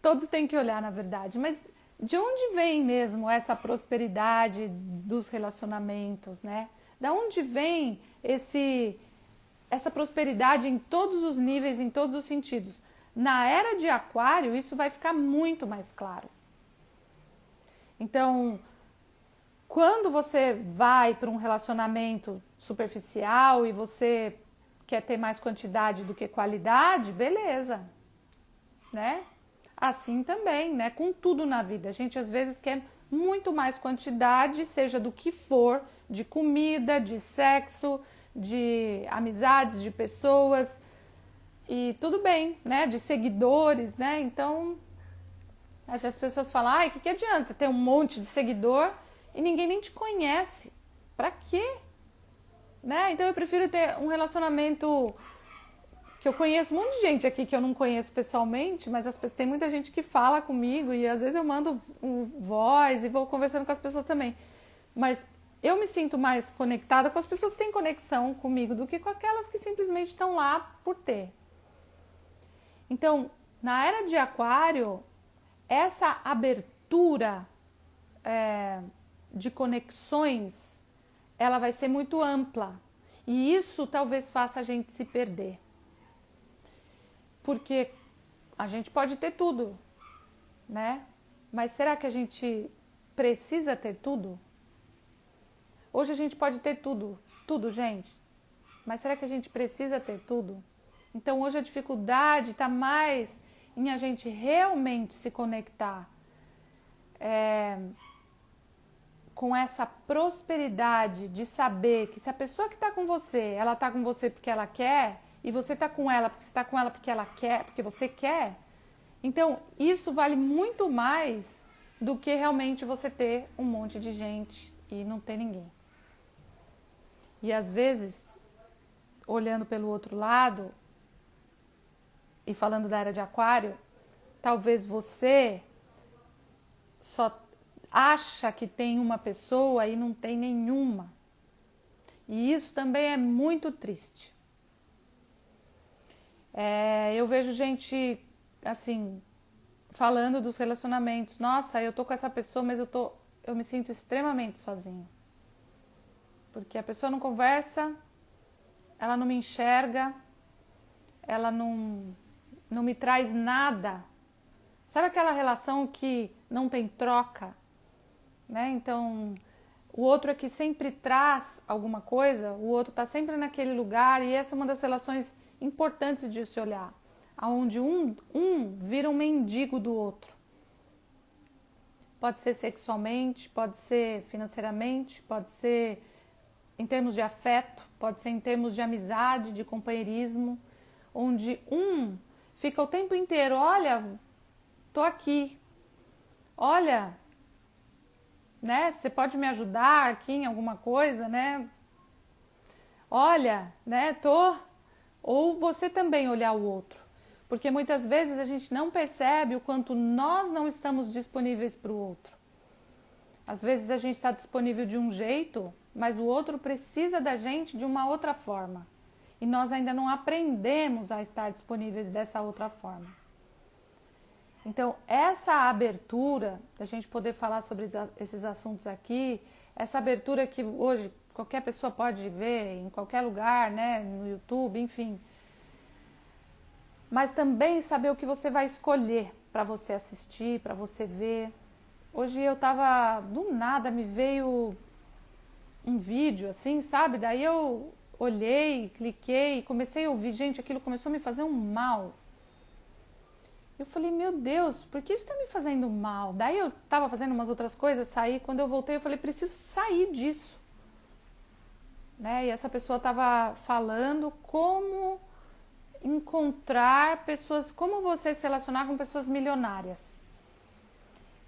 Todos têm que olhar, na verdade. Mas de onde vem mesmo essa prosperidade dos relacionamentos, né? Da onde vem essa prosperidade em todos os níveis, em todos os sentidos? Na era de Aquário, isso vai ficar muito mais claro. Então, quando você vai para um relacionamento superficial e você quer ter mais quantidade do que qualidade, beleza, né? Assim também, né? Com tudo na vida. A gente às vezes quer muito mais quantidade, seja do que for, de comida, de sexo, de amizades, de pessoas, e tudo bem, né? De seguidores, né? Então, as pessoas falam, que adianta ter um monte de seguidor e ninguém nem te conhece? Pra quê? Né? Então eu prefiro ter um relacionamento que eu conheço um monte de gente aqui que eu não conheço pessoalmente, mas tem muita gente que fala comigo e às vezes eu mando voz e vou conversando com as pessoas também. Mas eu me sinto mais conectada com as pessoas que têm conexão comigo do que com aquelas que simplesmente estão lá por ter. Então, na era de Aquário, essa abertura de conexões, ela vai ser muito ampla. E isso talvez faça a gente se perder. Porque a gente pode ter tudo, né? Mas será que a gente precisa ter tudo? Hoje a gente pode ter tudo, gente. Mas será que a gente precisa ter tudo? Então hoje a dificuldade está mais em a gente realmente se conectar com essa prosperidade de saber que se a pessoa que está com você, ela está com você porque ela quer, e você está com ela porque você está com ela porque ela quer, porque você quer, então isso vale muito mais do que realmente você ter um monte de gente e não ter ninguém. E às vezes, olhando pelo outro lado e falando da era de Aquário, talvez você só acha que tem uma pessoa e não tem nenhuma. E isso também é muito triste. Eu vejo gente, assim, falando dos relacionamentos. Nossa, eu tô com essa pessoa, mas eu me sinto extremamente sozinho. Porque a pessoa não conversa, ela não me enxerga, ela não me traz nada. Sabe aquela relação que não tem troca? né? Então, o outro é que sempre traz alguma coisa, o outro está sempre naquele lugar, e essa é uma das relações importantes de se olhar, onde um vira um mendigo do outro. Pode ser sexualmente, pode ser financeiramente, pode ser em termos de afeto, pode ser em termos de amizade, de companheirismo, onde um fica o tempo inteiro, olha, tô aqui, olha, né, você pode me ajudar aqui em alguma coisa, né, olha, né, tô, ou você também olhar o outro, porque muitas vezes a gente não percebe o quanto nós não estamos disponíveis para o outro. Às vezes a gente está disponível de um jeito, mas o outro precisa da gente de uma outra forma. E nós ainda não aprendemos a estar disponíveis dessa outra forma. Então, essa abertura, da gente poder falar sobre esses assuntos aqui, essa abertura que hoje qualquer pessoa pode ver em qualquer lugar, né, no YouTube, enfim. Mas também saber o que você vai escolher para você assistir, para você ver. Hoje eu tava, do nada me veio um vídeo assim, sabe? Daí eu olhei, cliquei, comecei a ouvir. Gente, aquilo começou a me fazer um mal. Eu falei, meu Deus, por que isso tá me fazendo mal? Daí eu tava fazendo umas outras coisas, saí. Quando eu voltei, eu falei, preciso sair disso. Né? E essa pessoa tava falando como encontrar pessoas, como você se relacionar com pessoas milionárias.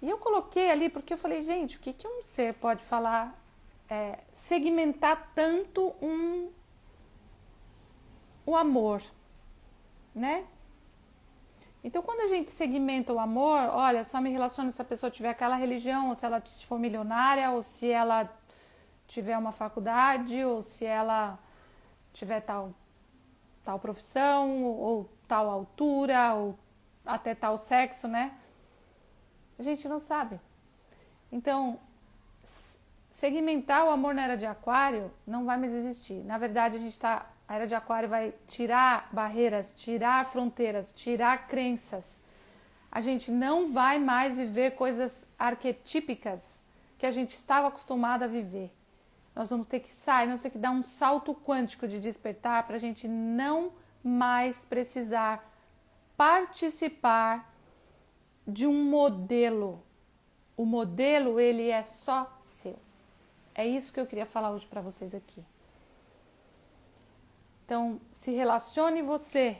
E eu coloquei ali porque eu falei, gente, o que um ser pode falar, segmentar tanto o amor, né? Então, quando a gente segmenta o amor, olha, só me relaciono se a pessoa tiver aquela religião, ou se ela for milionária, ou se ela tiver uma faculdade, ou se ela tiver tal profissão, ou tal altura, ou até tal sexo, né? A gente não sabe. Então, segmentar o amor na era de Aquário não vai mais existir. Na verdade, a era de Aquário vai tirar barreiras, tirar fronteiras, tirar crenças. A gente não vai mais viver coisas arquetípicas que a gente estava acostumado a viver. Nós vamos ter que sair, nós vamos ter que dar um salto quântico de despertar para a gente não mais precisar participar de um modelo. O modelo, ele é só seu. É isso que eu queria falar hoje para vocês aqui. Então, se relacione você,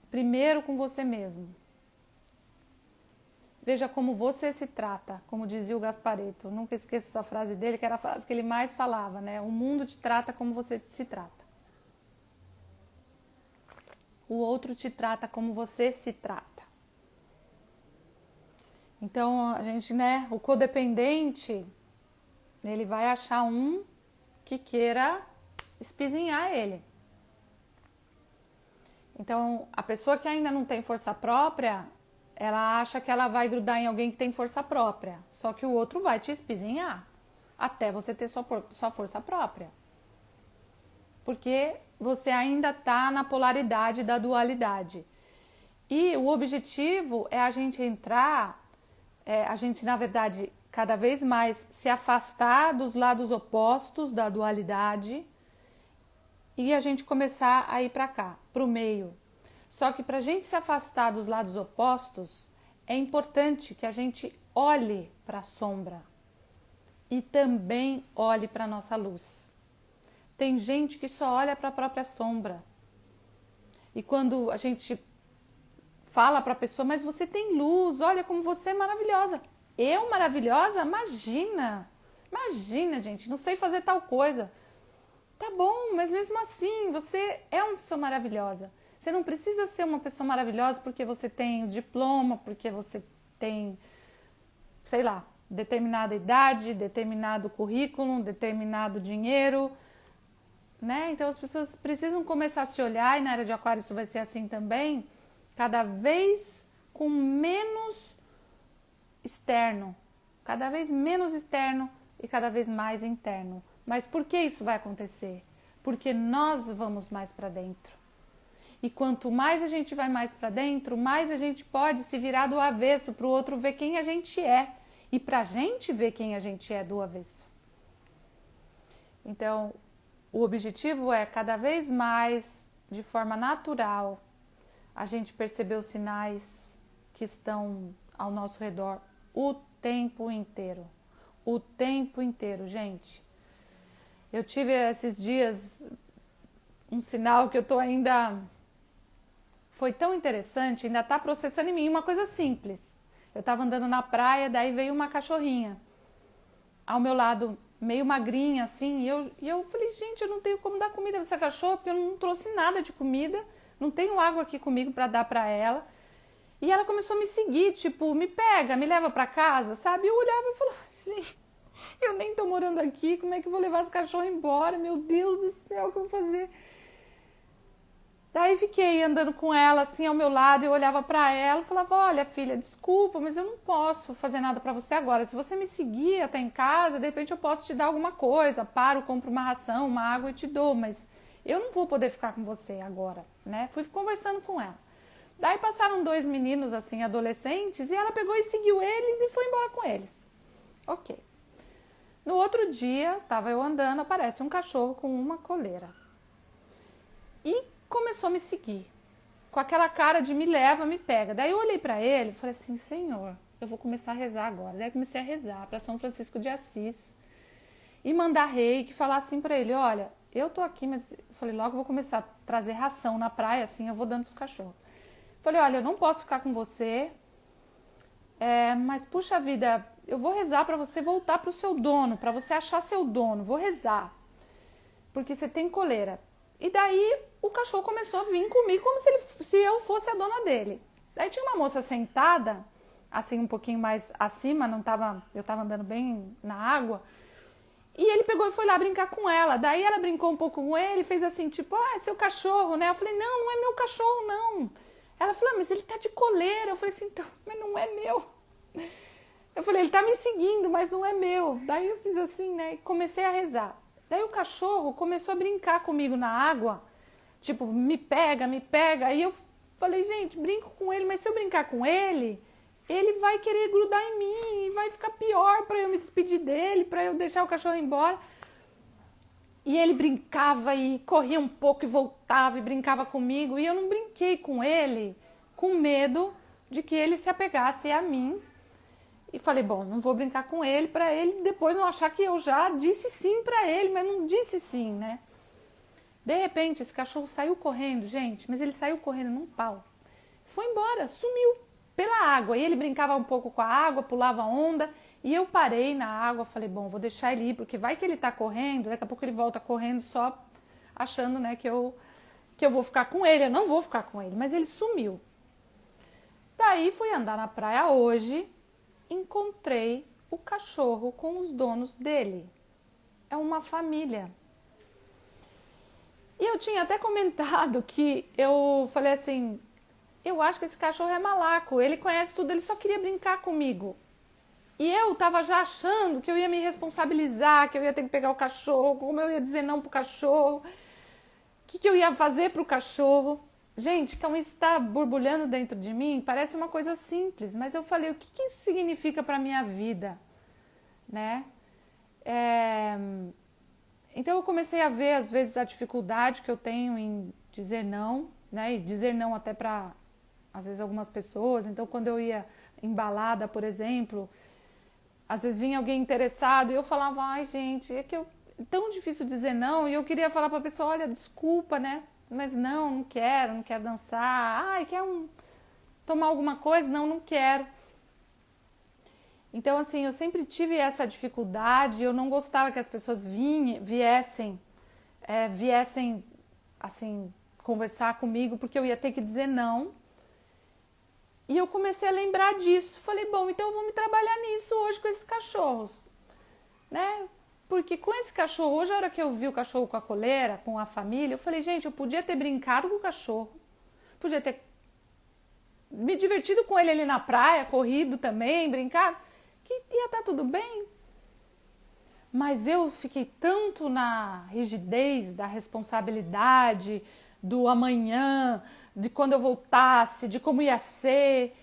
primeiro com você mesmo. Veja como você se trata, como dizia o Gasparetto. Eu nunca esqueço essa frase dele, que era a frase que ele mais falava, né? O mundo te trata como você se trata. O outro te trata como você se trata. Então, a gente, né, o codependente, ele vai achar um que queira espizinhar ele. Então, a pessoa que ainda não tem força própria, ela acha que ela vai grudar em alguém que tem força própria. Só que o outro vai te espizinhar até você ter sua força própria. Porque você ainda está na polaridade da dualidade. E o objetivo é a gente entrar, a gente, na verdade, cada vez mais se afastar dos lados opostos da dualidade e a gente começar a ir para cá, para o meio. Só que para a gente se afastar dos lados opostos, é importante que a gente olhe para a sombra e também olhe para a nossa luz. Tem gente que só olha para a própria sombra. E quando a gente fala para a pessoa, mas você tem luz, olha como você é maravilhosa. Eu maravilhosa? Imagina, gente, não sei fazer tal coisa. Tá bom, mas mesmo assim, você é uma pessoa maravilhosa. Você não precisa ser uma pessoa maravilhosa porque você tem o diploma, porque você tem, sei lá, determinada idade, determinado currículo, determinado dinheiro, né? Então as pessoas precisam começar a se olhar, e na era de Aquário isso vai ser assim também, cada vez com menos externo, cada vez menos externo e cada vez mais interno. Mas por que isso vai acontecer? Porque nós vamos mais para dentro. E quanto mais a gente vai mais para dentro, mais a gente pode se virar do avesso para o outro ver quem a gente é e pra gente ver quem a gente é do avesso. Então, o objetivo é cada vez mais, de forma natural, a gente perceber os sinais que estão ao nosso redor o tempo inteiro. O tempo inteiro, gente. Eu tive esses dias um sinal que eu tô ainda... Foi tão interessante, ainda tá processando em mim uma coisa simples. Eu tava andando na praia, daí veio uma cachorrinha ao meu lado, meio magrinha assim, e eu falei, gente, eu não tenho como dar comida pra essa cachorra, porque eu não trouxe nada de comida, não tenho água aqui comigo pra dar pra ela. E ela começou a me seguir, tipo, me pega, me leva pra casa, sabe? Eu olhava e falava, gente, eu nem tô morando aqui, como é que eu vou levar esse cachorro embora? Meu Deus do céu, o que eu vou fazer? Daí fiquei andando com ela assim ao meu lado, eu olhava pra ela e falava, olha filha, desculpa, mas eu não posso fazer nada pra você agora. Se você me seguir até em casa, de repente eu posso te dar alguma coisa, paro, compro uma ração, uma água e te dou, mas eu não vou poder ficar com você agora, né? Fui conversando com ela. Daí passaram 2 meninos assim, adolescentes, e ela pegou e seguiu eles e foi embora com eles. Ok. No outro dia, tava eu andando, aparece um cachorro com uma coleira. E começou a me seguir, com aquela cara de me leva, me pega. Daí eu olhei pra ele e falei assim, Senhor, eu vou começar a rezar agora. Daí eu comecei a rezar pra São Francisco de Assis e mandar reiki, falar assim pra ele, olha, eu tô aqui, mas eu falei, logo eu vou começar a trazer ração na praia, assim, eu vou dando pros cachorros. Falei, olha, eu não posso ficar com você, mas puxa vida, eu vou rezar pra você voltar pro seu dono, pra você achar seu dono, vou rezar, porque você tem coleira. E daí o cachorro começou a vir comigo como se eu fosse a dona dele. Daí tinha uma moça sentada, assim um pouquinho mais acima, eu tava andando bem na água, e ele pegou e foi lá brincar com ela. Daí ela brincou um pouco com ele, fez assim, tipo, é seu cachorro, né? Eu falei, não é meu cachorro, não. Ela falou, mas ele tá de coleira. Eu falei assim, então, mas não é meu. Eu falei, ele tá me seguindo, mas não é meu. Daí eu fiz assim, né, e comecei a rezar. Daí o cachorro começou a brincar comigo na água, tipo, me pega, me pega. Aí eu falei, gente, brinco com ele, mas se eu brincar com ele, ele vai querer grudar em mim e vai ficar pior para eu me despedir dele, para eu deixar o cachorro embora. E ele brincava e corria um pouco e voltava e brincava comigo. E eu não brinquei com ele com medo de que ele se apegasse a mim. E falei, bom, não vou brincar com ele para ele depois não achar que eu já disse sim para ele, mas não disse sim, né? De repente, esse cachorro saiu correndo, gente, mas ele saiu correndo num pau. Foi embora, sumiu pela água. E ele brincava um pouco com a água, pulava onda. E eu parei na água, falei, bom, vou deixar ele ir, porque vai que ele tá correndo, daqui a pouco ele volta correndo só achando, né, que eu vou ficar com ele. Eu não vou ficar com ele, mas ele sumiu. Daí fui andar na praia hoje, encontrei o cachorro com os donos dele. É uma família. E eu tinha até comentado que eu falei assim, eu acho que esse cachorro é malaco, ele conhece tudo, ele só queria brincar comigo. E eu tava já achando que eu ia me responsabilizar, que eu ia ter que pegar o cachorro, como eu ia dizer não pro cachorro, o que eu ia fazer pro cachorro. Gente, então isso está borbulhando dentro de mim, parece uma coisa simples, mas eu falei, o que isso significa para a minha vida, né? Então eu comecei a ver, às vezes, a dificuldade que eu tenho em dizer não, né? E dizer não até para, às vezes, algumas pessoas. Então, quando eu ia em balada, por exemplo, às vezes vinha alguém interessado e eu falava, ai, gente, é tão difícil dizer não, e eu queria falar para a pessoa, olha, desculpa, né? Mas não quero dançar. Ai, quer tomar alguma coisa? Não quero. Então, assim, eu sempre tive essa dificuldade, eu não gostava que as pessoas viessem, assim, conversar comigo, porque eu ia ter que dizer não. E eu comecei a lembrar disso. Falei, bom, então eu vou me trabalhar nisso hoje com esses cachorros, né? Porque com esse cachorro, hoje a hora que eu vi o cachorro com a coleira, com a família, eu falei, gente, eu podia ter brincado com o cachorro, podia ter me divertido com ele ali na praia, corrido também, brincado, que ia estar tudo bem. Mas eu fiquei tanto na rigidez da responsabilidade, do amanhã, de quando eu voltasse, de como ia ser,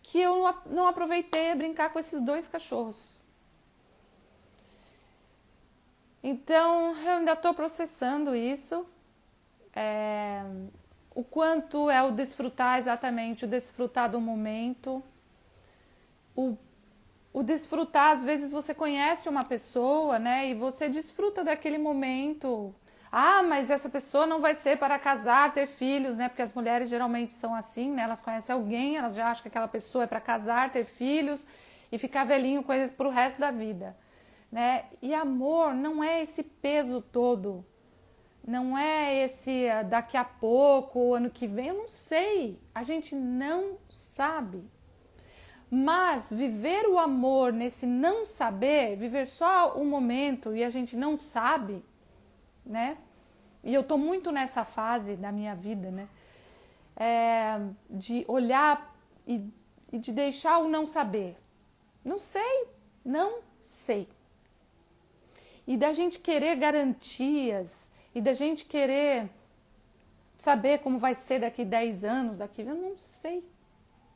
que eu não aproveitei a brincar com esses 2 cachorros. Então, eu ainda estou processando isso. O quanto é o desfrutar exatamente, o desfrutar do momento. O desfrutar, às vezes você conhece uma pessoa, né? E você desfruta daquele momento. Ah, mas essa pessoa não vai ser para casar, ter filhos, né? Porque as mulheres geralmente são assim, né? Elas conhecem alguém, elas já acham que aquela pessoa é para casar, ter filhos e ficar velhinho com eles pro resto da vida, né? E amor não é esse peso todo. Não é esse daqui a pouco, ano que vem, eu não sei. A gente não sabe. Mas viver o amor nesse não saber, viver só um momento e a gente não sabe, né? E eu tô muito nessa fase da minha vida, né? De olhar e de deixar o não saber. Não sei, não sei. E da gente querer garantias, e da gente querer saber como vai ser daqui 10 anos, eu não sei.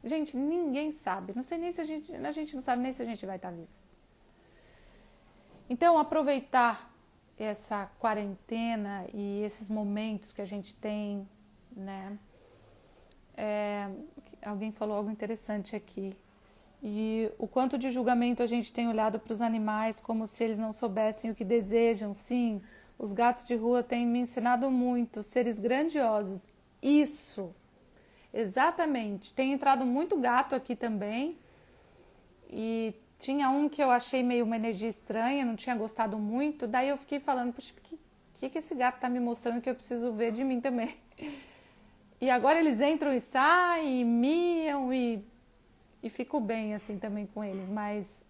Gente, ninguém sabe. Não sei nem se a gente não sabe nem se a gente vai estar vivo. Então, aproveitar essa quarentena e esses momentos que a gente tem, né? Alguém falou algo interessante aqui. E o quanto de julgamento a gente tem olhado para os animais como se eles não soubessem o que desejam. Sim, os gatos de rua têm me ensinado muito, seres grandiosos. Isso, exatamente. Tem entrado muito gato aqui também. E tinha um que eu achei meio uma energia estranha, não tinha gostado muito. Daí eu fiquei falando, puxa, o que esse gato tá me mostrando que eu preciso ver de mim também? E agora eles entram e saem, e miam e fico bem assim também com eles. Mas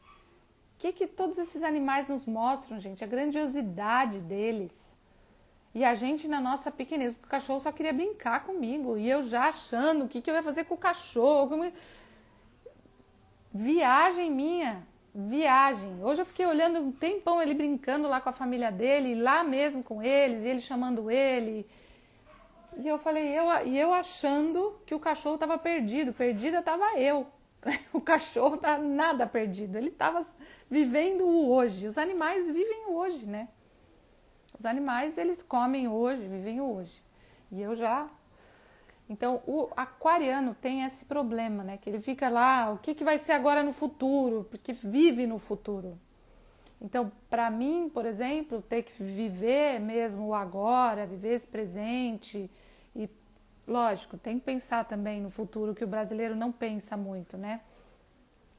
o que todos esses animais nos mostram, gente? A grandiosidade deles. E a gente na nossa pequenez, o cachorro só queria brincar comigo. E eu já achando o que eu ia fazer com o cachorro. Viagem minha, viagem. Hoje eu fiquei olhando um tempão ele brincando lá com a família dele, lá mesmo com eles, e ele chamando ele. E eu falei, eu achando que o cachorro estava perdido, perdida estava eu. O cachorro tá nada perdido, ele estava vivendo o hoje. Os animais vivem o hoje, né? Os animais, eles comem hoje, vivem o hoje. E eu já... Então, o aquariano tem esse problema, né? Que ele fica lá, o que vai ser agora no futuro? Porque vive no futuro. Então, para mim, por exemplo, ter que viver mesmo o agora, viver esse presente. E, lógico, tem que pensar também no futuro, que o brasileiro não pensa muito, né?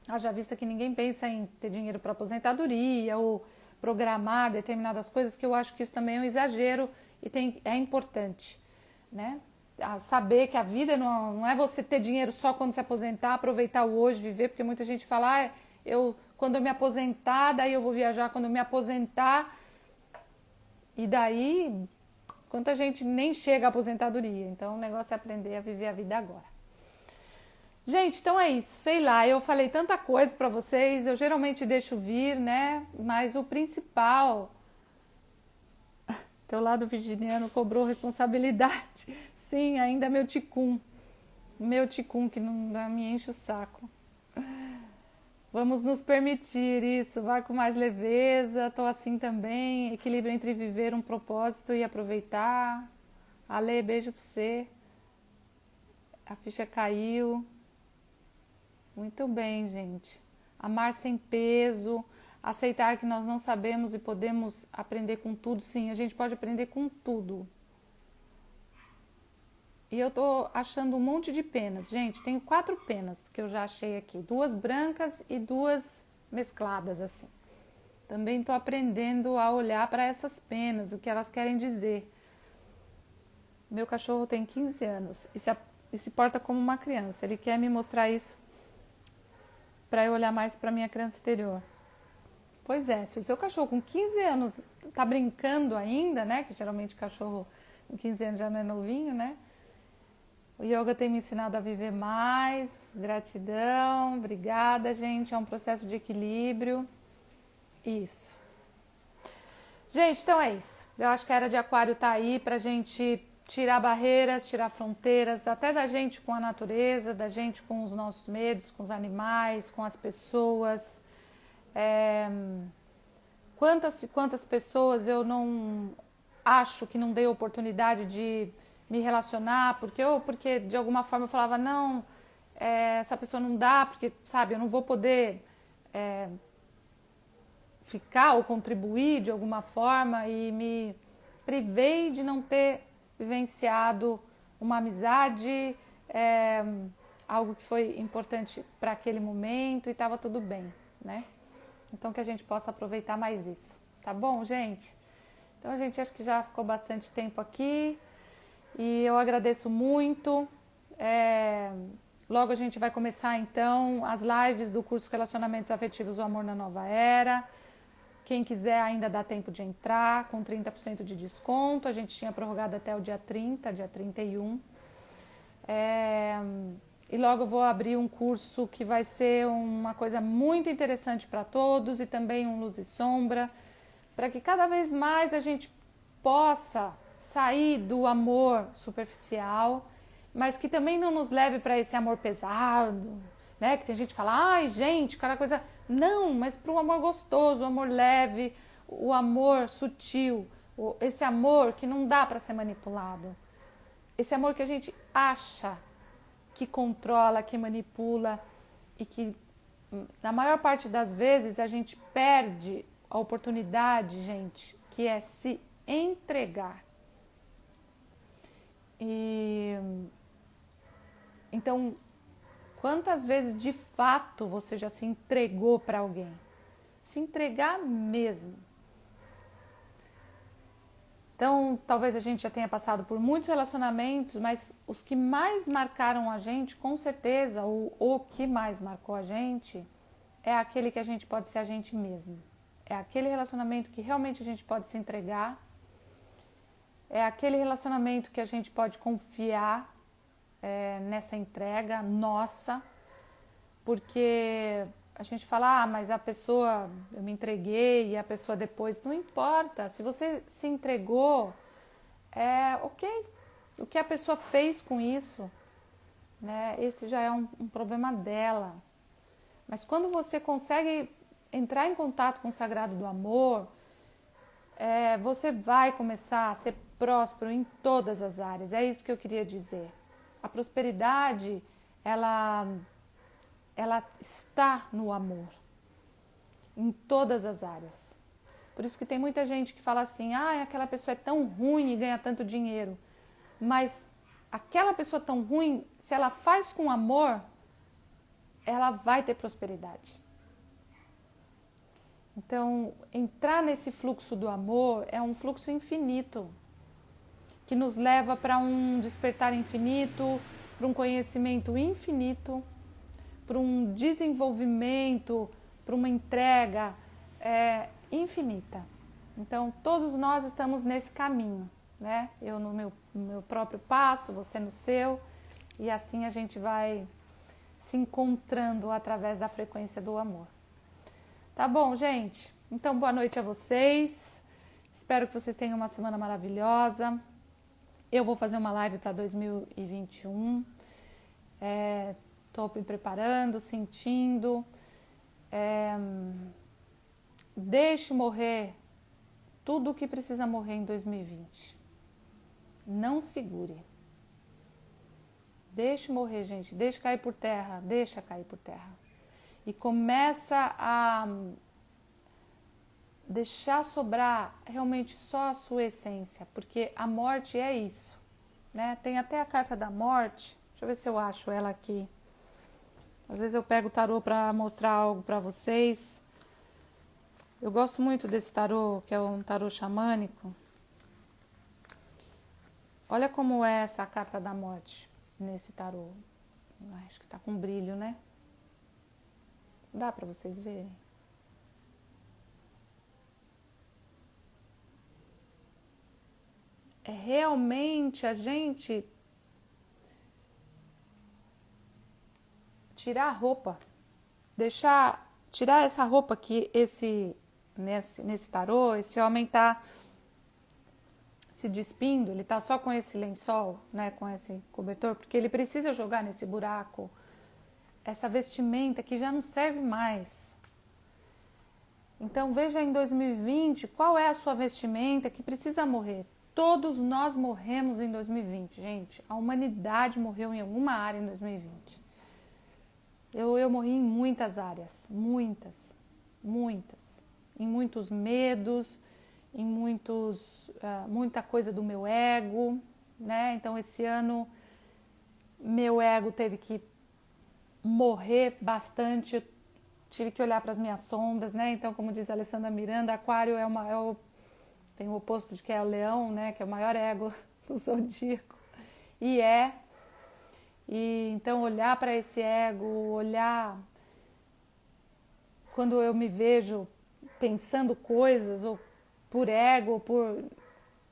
Haja vista que ninguém pensa em ter dinheiro para aposentadoria ou programar determinadas coisas, que eu acho que isso também é um exagero e é importante, né? A saber que a vida não é você ter dinheiro só quando se aposentar, aproveitar o hoje, viver, porque muita gente fala, quando eu me aposentar, daí eu vou viajar quando eu me aposentar, e daí, quanta gente nem chega à aposentadoria. Então o negócio é aprender a viver a vida agora. Gente, então é isso, sei lá, eu falei tanta coisa pra vocês, eu geralmente deixo vir, né, mas o principal... Teu lado virginiano cobrou responsabilidade. Sim, ainda meu ticum. Meu ticum que não me enche o saco. Vamos nos permitir isso. Vai com mais leveza. Tô assim também. Equilíbrio entre viver um propósito e aproveitar. Ale, beijo pra você. A ficha caiu. Muito bem, gente. Amar sem peso. Aceitar que nós não sabemos e podemos aprender com tudo. Sim, a gente pode aprender com tudo. E eu tô achando um monte de penas. Gente, tenho 4 penas que eu já achei aqui. 2 brancas e 2 mescladas, assim. Também tô aprendendo a olhar para essas penas, o que elas querem dizer. Meu cachorro tem 15 anos e se porta como uma criança. Ele quer me mostrar isso para eu olhar mais para minha criança interior. Pois é, se o seu cachorro com 15 anos tá brincando ainda, né? Que geralmente o cachorro com 15 anos já não é novinho, né? O yoga tem me ensinado a viver mais. Gratidão, obrigada, gente. É um processo de equilíbrio. Isso. Gente, então é isso. Eu acho que a Era de Aquário tá aí pra gente tirar barreiras, tirar fronteiras, até da gente com a natureza, da gente com os nossos medos, com os animais, com as pessoas. Quantas pessoas eu não acho que não dei oportunidade de me relacionar, porque de alguma forma eu falava, não, essa pessoa não dá, porque, sabe, eu não vou poder ficar ou contribuir de alguma forma, e me privei de não ter vivenciado uma amizade, algo que foi importante para aquele momento, e estava tudo bem, né? Então que a gente possa aproveitar mais isso, tá bom, gente? Então a gente acho que já ficou bastante tempo aqui e eu agradeço muito. Logo a gente vai começar então as lives do curso Relacionamentos Afetivos, o Amor na Nova Era. Quem quiser ainda dá tempo de entrar com 30% de desconto. A gente tinha prorrogado até o dia 30, dia 31. E logo eu vou abrir um curso que vai ser uma coisa muito interessante para todos, e também um luz e sombra, para que cada vez mais a gente possa sair do amor superficial, mas que também não nos leve para esse amor pesado, né? Que tem gente que fala, ai gente, aquela coisa... Não, mas para um amor gostoso, o amor leve, o amor sutil, esse amor que não dá para ser manipulado. Esse amor que a gente acha que controla, que manipula, e que na maior parte das vezes a gente perde a oportunidade, gente, que é se entregar. E então, quantas vezes de fato você já se entregou para alguém? Se entregar mesmo. Então, talvez a gente já tenha passado por muitos relacionamentos, mas os que mais marcaram a gente, com certeza, o que mais marcou a gente, é aquele que a gente pode ser a gente mesmo. É aquele relacionamento que realmente a gente pode se entregar. É aquele relacionamento que a gente pode confiar nessa entrega nossa, porque a gente fala, mas a pessoa, eu me entreguei, e a pessoa depois, não importa, se você se entregou, ok, o que a pessoa fez com isso, né, esse já é um problema dela, mas quando você consegue entrar em contato com o sagrado do amor, você vai começar a ser próspero em todas as áreas, é isso que eu queria dizer. A prosperidade, ela está no amor, em todas as áreas. Por isso que tem muita gente que fala assim, aquela pessoa é tão ruim e ganha tanto dinheiro. Mas aquela pessoa tão ruim, se ela faz com amor, ela vai ter prosperidade. Então, entrar nesse fluxo do amor é um fluxo infinito, que nos leva para um despertar infinito, para um conhecimento infinito, para um desenvolvimento, para uma entrega infinita. Então, todos nós estamos nesse caminho, né? Eu no meu próprio passo, você no seu, e assim a gente vai se encontrando através da frequência do amor. Tá bom, gente? Então, boa noite a vocês. Espero que vocês tenham uma semana maravilhosa. Eu vou fazer uma live para 2021. Estou me preparando, sentindo. Deixe morrer tudo o que precisa morrer em 2020. Não segure. Deixe morrer, gente. Deixe cair por terra. Deixa cair por terra. E começa a deixar sobrar realmente só a sua essência. Porque a morte é isso, né? Tem até a carta da morte. Deixa eu ver se eu acho ela aqui. Às vezes eu pego o tarô para mostrar algo para vocês. Eu gosto muito desse tarô, que é um tarô xamânico. Olha como é essa carta da morte nesse tarô. Acho que tá com brilho, né? Dá para vocês verem. É realmente a gente tirar a roupa, tirar essa roupa que nesse tarô, esse homem está se despindo, ele está só com esse lençol, né, com esse cobertor, porque ele precisa jogar nesse buraco essa vestimenta que já não serve mais. Então veja em 2020 qual é a sua vestimenta que precisa morrer. Todos nós morremos em 2020, gente. A humanidade morreu em alguma área em 2020. Eu morri em muitas áreas, muitas. Em muitos medos, em muita coisa do meu ego, né? Então esse ano meu ego teve que morrer bastante, eu tive que olhar para as minhas sombras, né? Então, como diz a Alessandra Miranda, Aquário tem o oposto de que é o leão, né? Que é o maior ego do zodíaco. E então olhar para esse ego, olhar quando eu me vejo pensando coisas, ou por ego,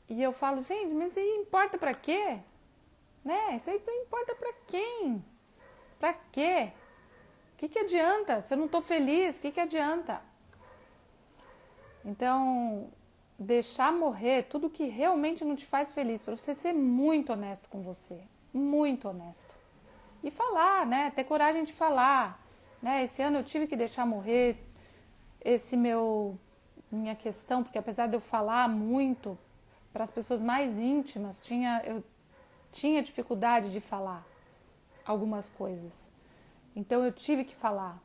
e eu falo, gente, mas isso importa para quê? Né? Isso aí importa para quem? Para quê? O que adianta? Se eu não estou feliz, o que adianta? Então, deixar morrer tudo que realmente não te faz feliz, para você ser muito honesto com você, muito honesto. E falar, né? Ter coragem de falar, né? Esse ano eu tive que deixar morrer minha questão, porque apesar de eu falar muito para as pessoas mais íntimas, eu tinha dificuldade de falar algumas coisas. Então eu tive que falar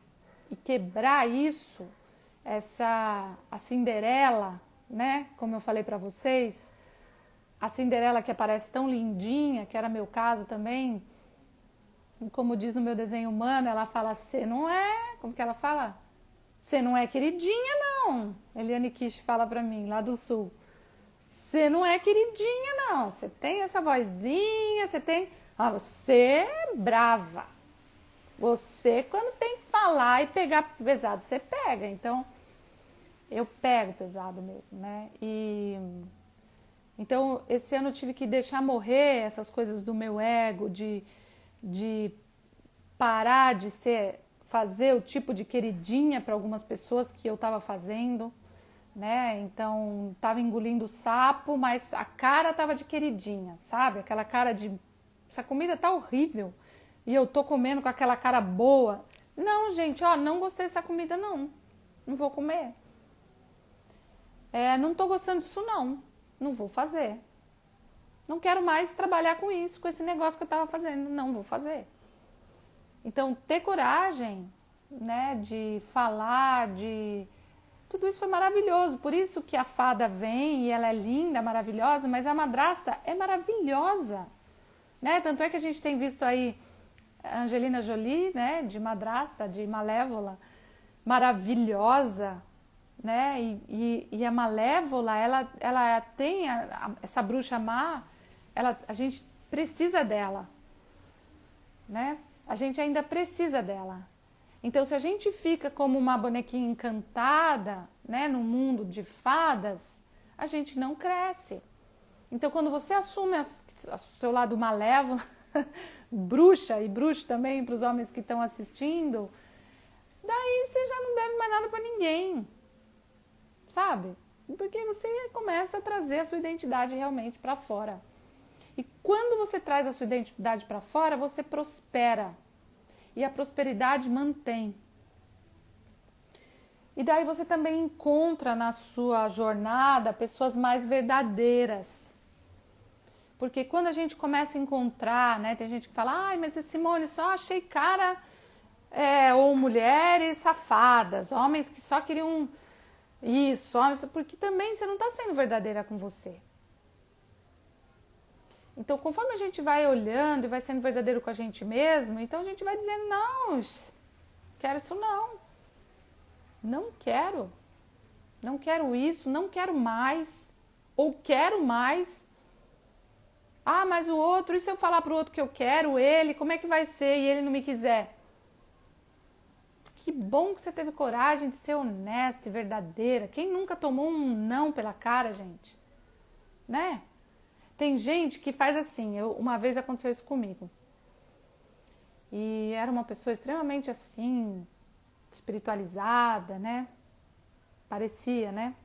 e quebrar isso, a Cinderela, né? Como eu falei para vocês, a Cinderela que aparece tão lindinha, que era meu caso também. Como diz no meu desenho humano, ela fala, você não é, como que ela fala? Você não é queridinha, não. Eliane Kish fala pra mim, lá do sul. Você não é queridinha, não. Você tem essa vozinha, você tem... você é brava. Você, quando tem que falar e pegar pesado, você pega. Então, eu pego pesado mesmo, né? Então, esse ano eu tive que deixar morrer essas coisas do meu ego, de parar de fazer o tipo de queridinha para algumas pessoas que eu estava fazendo, né? Então, estava engolindo sapo, mas a cara estava de queridinha, sabe? Aquela cara de, essa comida tá horrível e eu tô comendo com aquela cara boa. Não, gente, não gostei dessa comida, não vou comer. Não tô gostando disso, não vou fazer. Não quero mais trabalhar com isso, com esse negócio que eu estava fazendo, não vou fazer. Então, ter coragem, né, de falar, tudo isso foi maravilhoso. Por isso que a fada vem e ela é linda, maravilhosa, mas a madrasta é maravilhosa, né? Tanto é que a gente tem visto aí a Angelina Jolie, né, de madrasta, de Malévola, maravilhosa, né? E a Malévola, ela tem essa bruxa má, a gente precisa dela, né? A gente ainda precisa dela. Então, se a gente fica como uma bonequinha encantada, né, no mundo de fadas, a gente não cresce. Então, quando você assume o seu lado malévolo, bruxa e bruxo também para os homens que estão assistindo, daí você já não deve mais nada para ninguém, sabe? Porque você começa a trazer a sua identidade realmente para fora. E quando você traz a sua identidade para fora, você prospera. E a prosperidade mantém. E daí você também encontra na sua jornada pessoas mais verdadeiras. Porque quando a gente começa a encontrar, né, tem gente que fala, ai, mas Simone, só achei cara ou mulheres safadas, homens que só queriam isso, porque também você não está sendo verdadeira com você. Então, conforme a gente vai olhando e vai sendo verdadeiro com a gente mesmo, então a gente vai dizendo, não, quero isso não quero isso, não quero mais, ou quero mais. Ah, mas o outro, e se eu falar pro outro que eu quero ele, como é que vai ser e ele não me quiser? Que bom que você teve coragem de ser honesta e verdadeira. Quem nunca tomou um não pela cara, gente? Né? Tem gente que faz assim, uma vez aconteceu isso comigo. E era uma pessoa extremamente assim, espiritualizada, né? Parecia, né?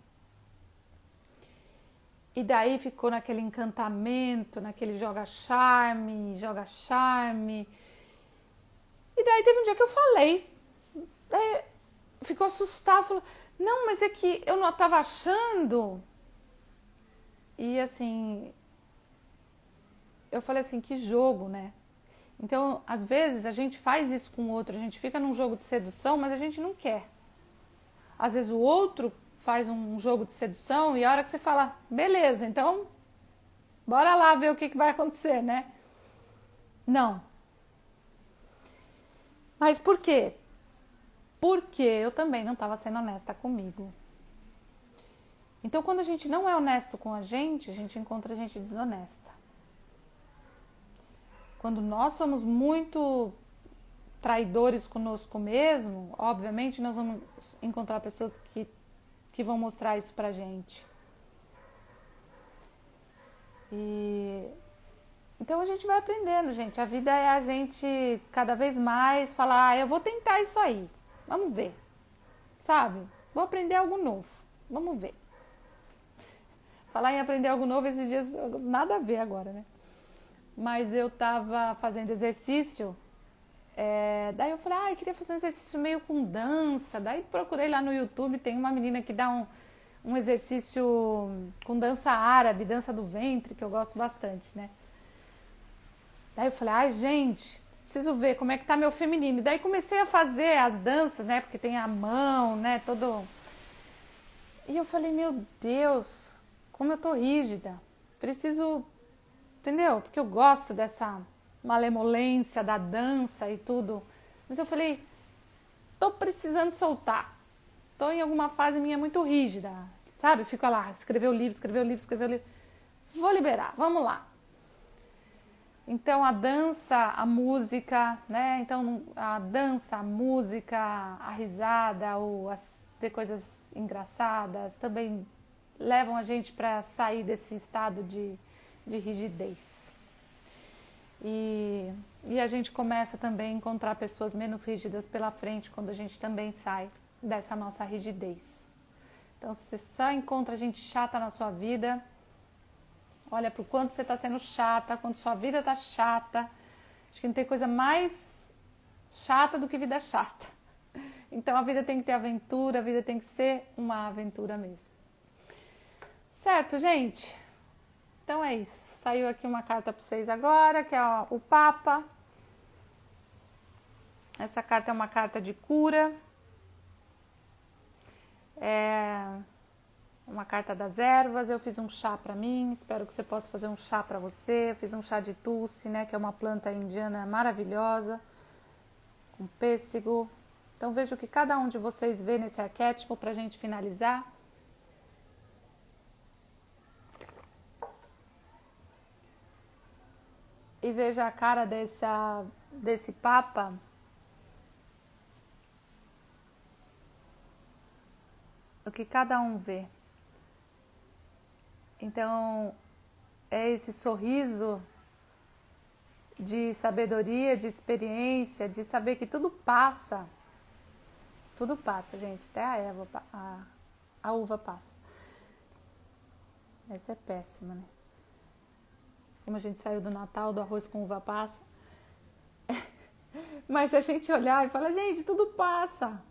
E daí ficou naquele encantamento, naquele joga-charme, joga-charme. E daí teve um dia que eu falei. Daí ficou assustado, falou, não, mas é que eu não estava achando. E assim, eu falei assim, que jogo, né? Então, às vezes, a gente faz isso com o outro, a gente fica num jogo de sedução, mas a gente não quer. Às vezes o outro faz um jogo de sedução e a hora que você fala, beleza, então, bora lá ver o que vai acontecer, né? Não. Mas por quê? Porque eu também não estava sendo honesta comigo. Então, quando a gente não é honesto com a gente encontra a gente desonesta. Quando nós somos muito traidores conosco mesmo, obviamente nós vamos encontrar pessoas que vão mostrar isso pra gente. Então a gente vai aprendendo, gente. A vida é a gente cada vez mais falar, eu vou tentar isso aí, vamos ver, sabe? Vou aprender algo novo, vamos ver. Falar em aprender algo novo esses dias, nada a ver agora, né? Mas eu tava fazendo exercício, daí eu falei, eu queria fazer um exercício meio com dança. Daí procurei lá no YouTube, tem uma menina que dá um exercício com dança árabe, dança do ventre, que eu gosto bastante, né? Daí eu falei, gente, preciso ver como é que tá meu feminino. E daí comecei a fazer as danças, né? Porque tem a mão, né? Todo... E eu falei, meu Deus, como eu tô rígida. Preciso, entendeu? Porque eu gosto dessa malemolência da dança e tudo. Mas eu falei, tô precisando soltar. Tô em alguma fase minha muito rígida, sabe? Fico lá, escreveu o livro. Vou liberar, vamos lá. Então a dança, a música, né? Então a dança, a música, a risada, ver coisas engraçadas também levam a gente para sair desse estado de rigidez. E a gente começa também a encontrar pessoas menos rígidas pela frente quando a gente também sai dessa nossa rigidez. Então, se você só encontra gente chata na sua vida, olha pro quanto você está sendo chata, quanto sua vida está chata. Acho que não tem coisa mais chata do que vida chata. Então, a vida tem que ter aventura, a vida tem que ser uma aventura mesmo. Certo, gente? Então é isso. Saiu aqui uma carta para vocês agora, que é o Papa. Essa carta é uma carta de cura. É uma carta das ervas. Eu fiz um chá para mim, espero que você possa fazer um chá para você. Eu fiz um chá de tulsi, né, que é uma planta indiana maravilhosa, com pêssego. Então veja o que cada um de vocês vê nesse arquétipo para a gente finalizar. E veja a cara desse Papa. O que cada um vê. Então, é esse sorriso de sabedoria, de experiência, de saber que tudo passa. Tudo passa, gente. Até a uva passa. Essa é péssima, né? Como a gente saiu do Natal, do arroz com uva passa. Mas se a gente olhar e falar, gente, tudo passa.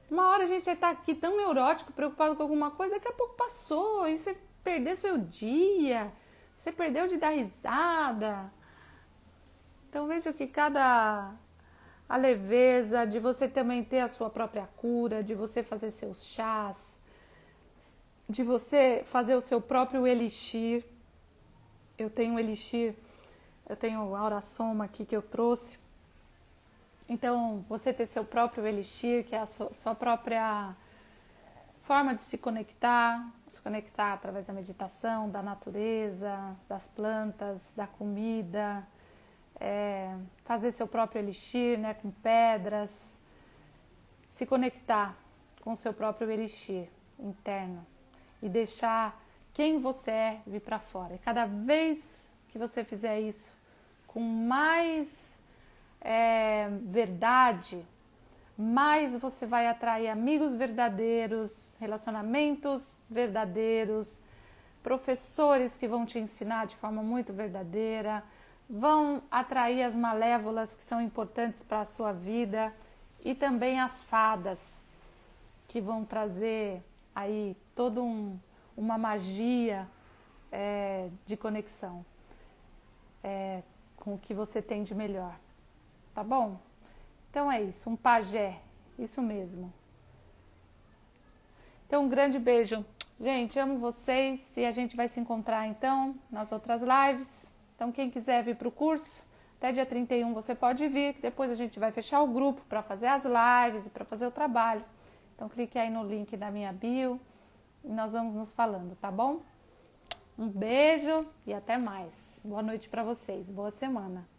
Uma hora a gente vai estar aqui tão neurótico, preocupado com alguma coisa, daqui a pouco passou, e você perdeu seu dia, você perdeu de dar risada. Então veja que a leveza de você também ter a sua própria cura, de você fazer seus chás, de você fazer o seu próprio elixir. Eu tenho um elixir, eu tenho a Aura-Soma aqui que eu trouxe. Então, você ter seu próprio elixir, que é a sua própria forma de se conectar através da meditação, da natureza, das plantas, da comida, fazer seu próprio elixir, né, com pedras, se conectar com o seu próprio elixir interno e deixar quem você é vir para fora. E cada vez que você fizer isso com mais verdade, mais você vai atrair amigos verdadeiros, relacionamentos verdadeiros, professores que vão te ensinar de forma muito verdadeira, vão atrair as malévolas que são importantes para a sua vida e também as fadas que vão trazer aí toda uma magia de conexão com o que você tem de melhor, tá bom? Então é isso, um pajé, isso mesmo. Então um grande beijo. Gente, amo vocês e a gente vai se encontrar então nas outras lives. Então quem quiser vir para o curso, até dia 31 você pode vir, que depois a gente vai fechar o grupo para fazer as lives e para fazer o trabalho. Então clique aí no link da minha bio e nós vamos nos falando, tá bom? Um beijo e até mais. Boa noite para vocês, boa semana.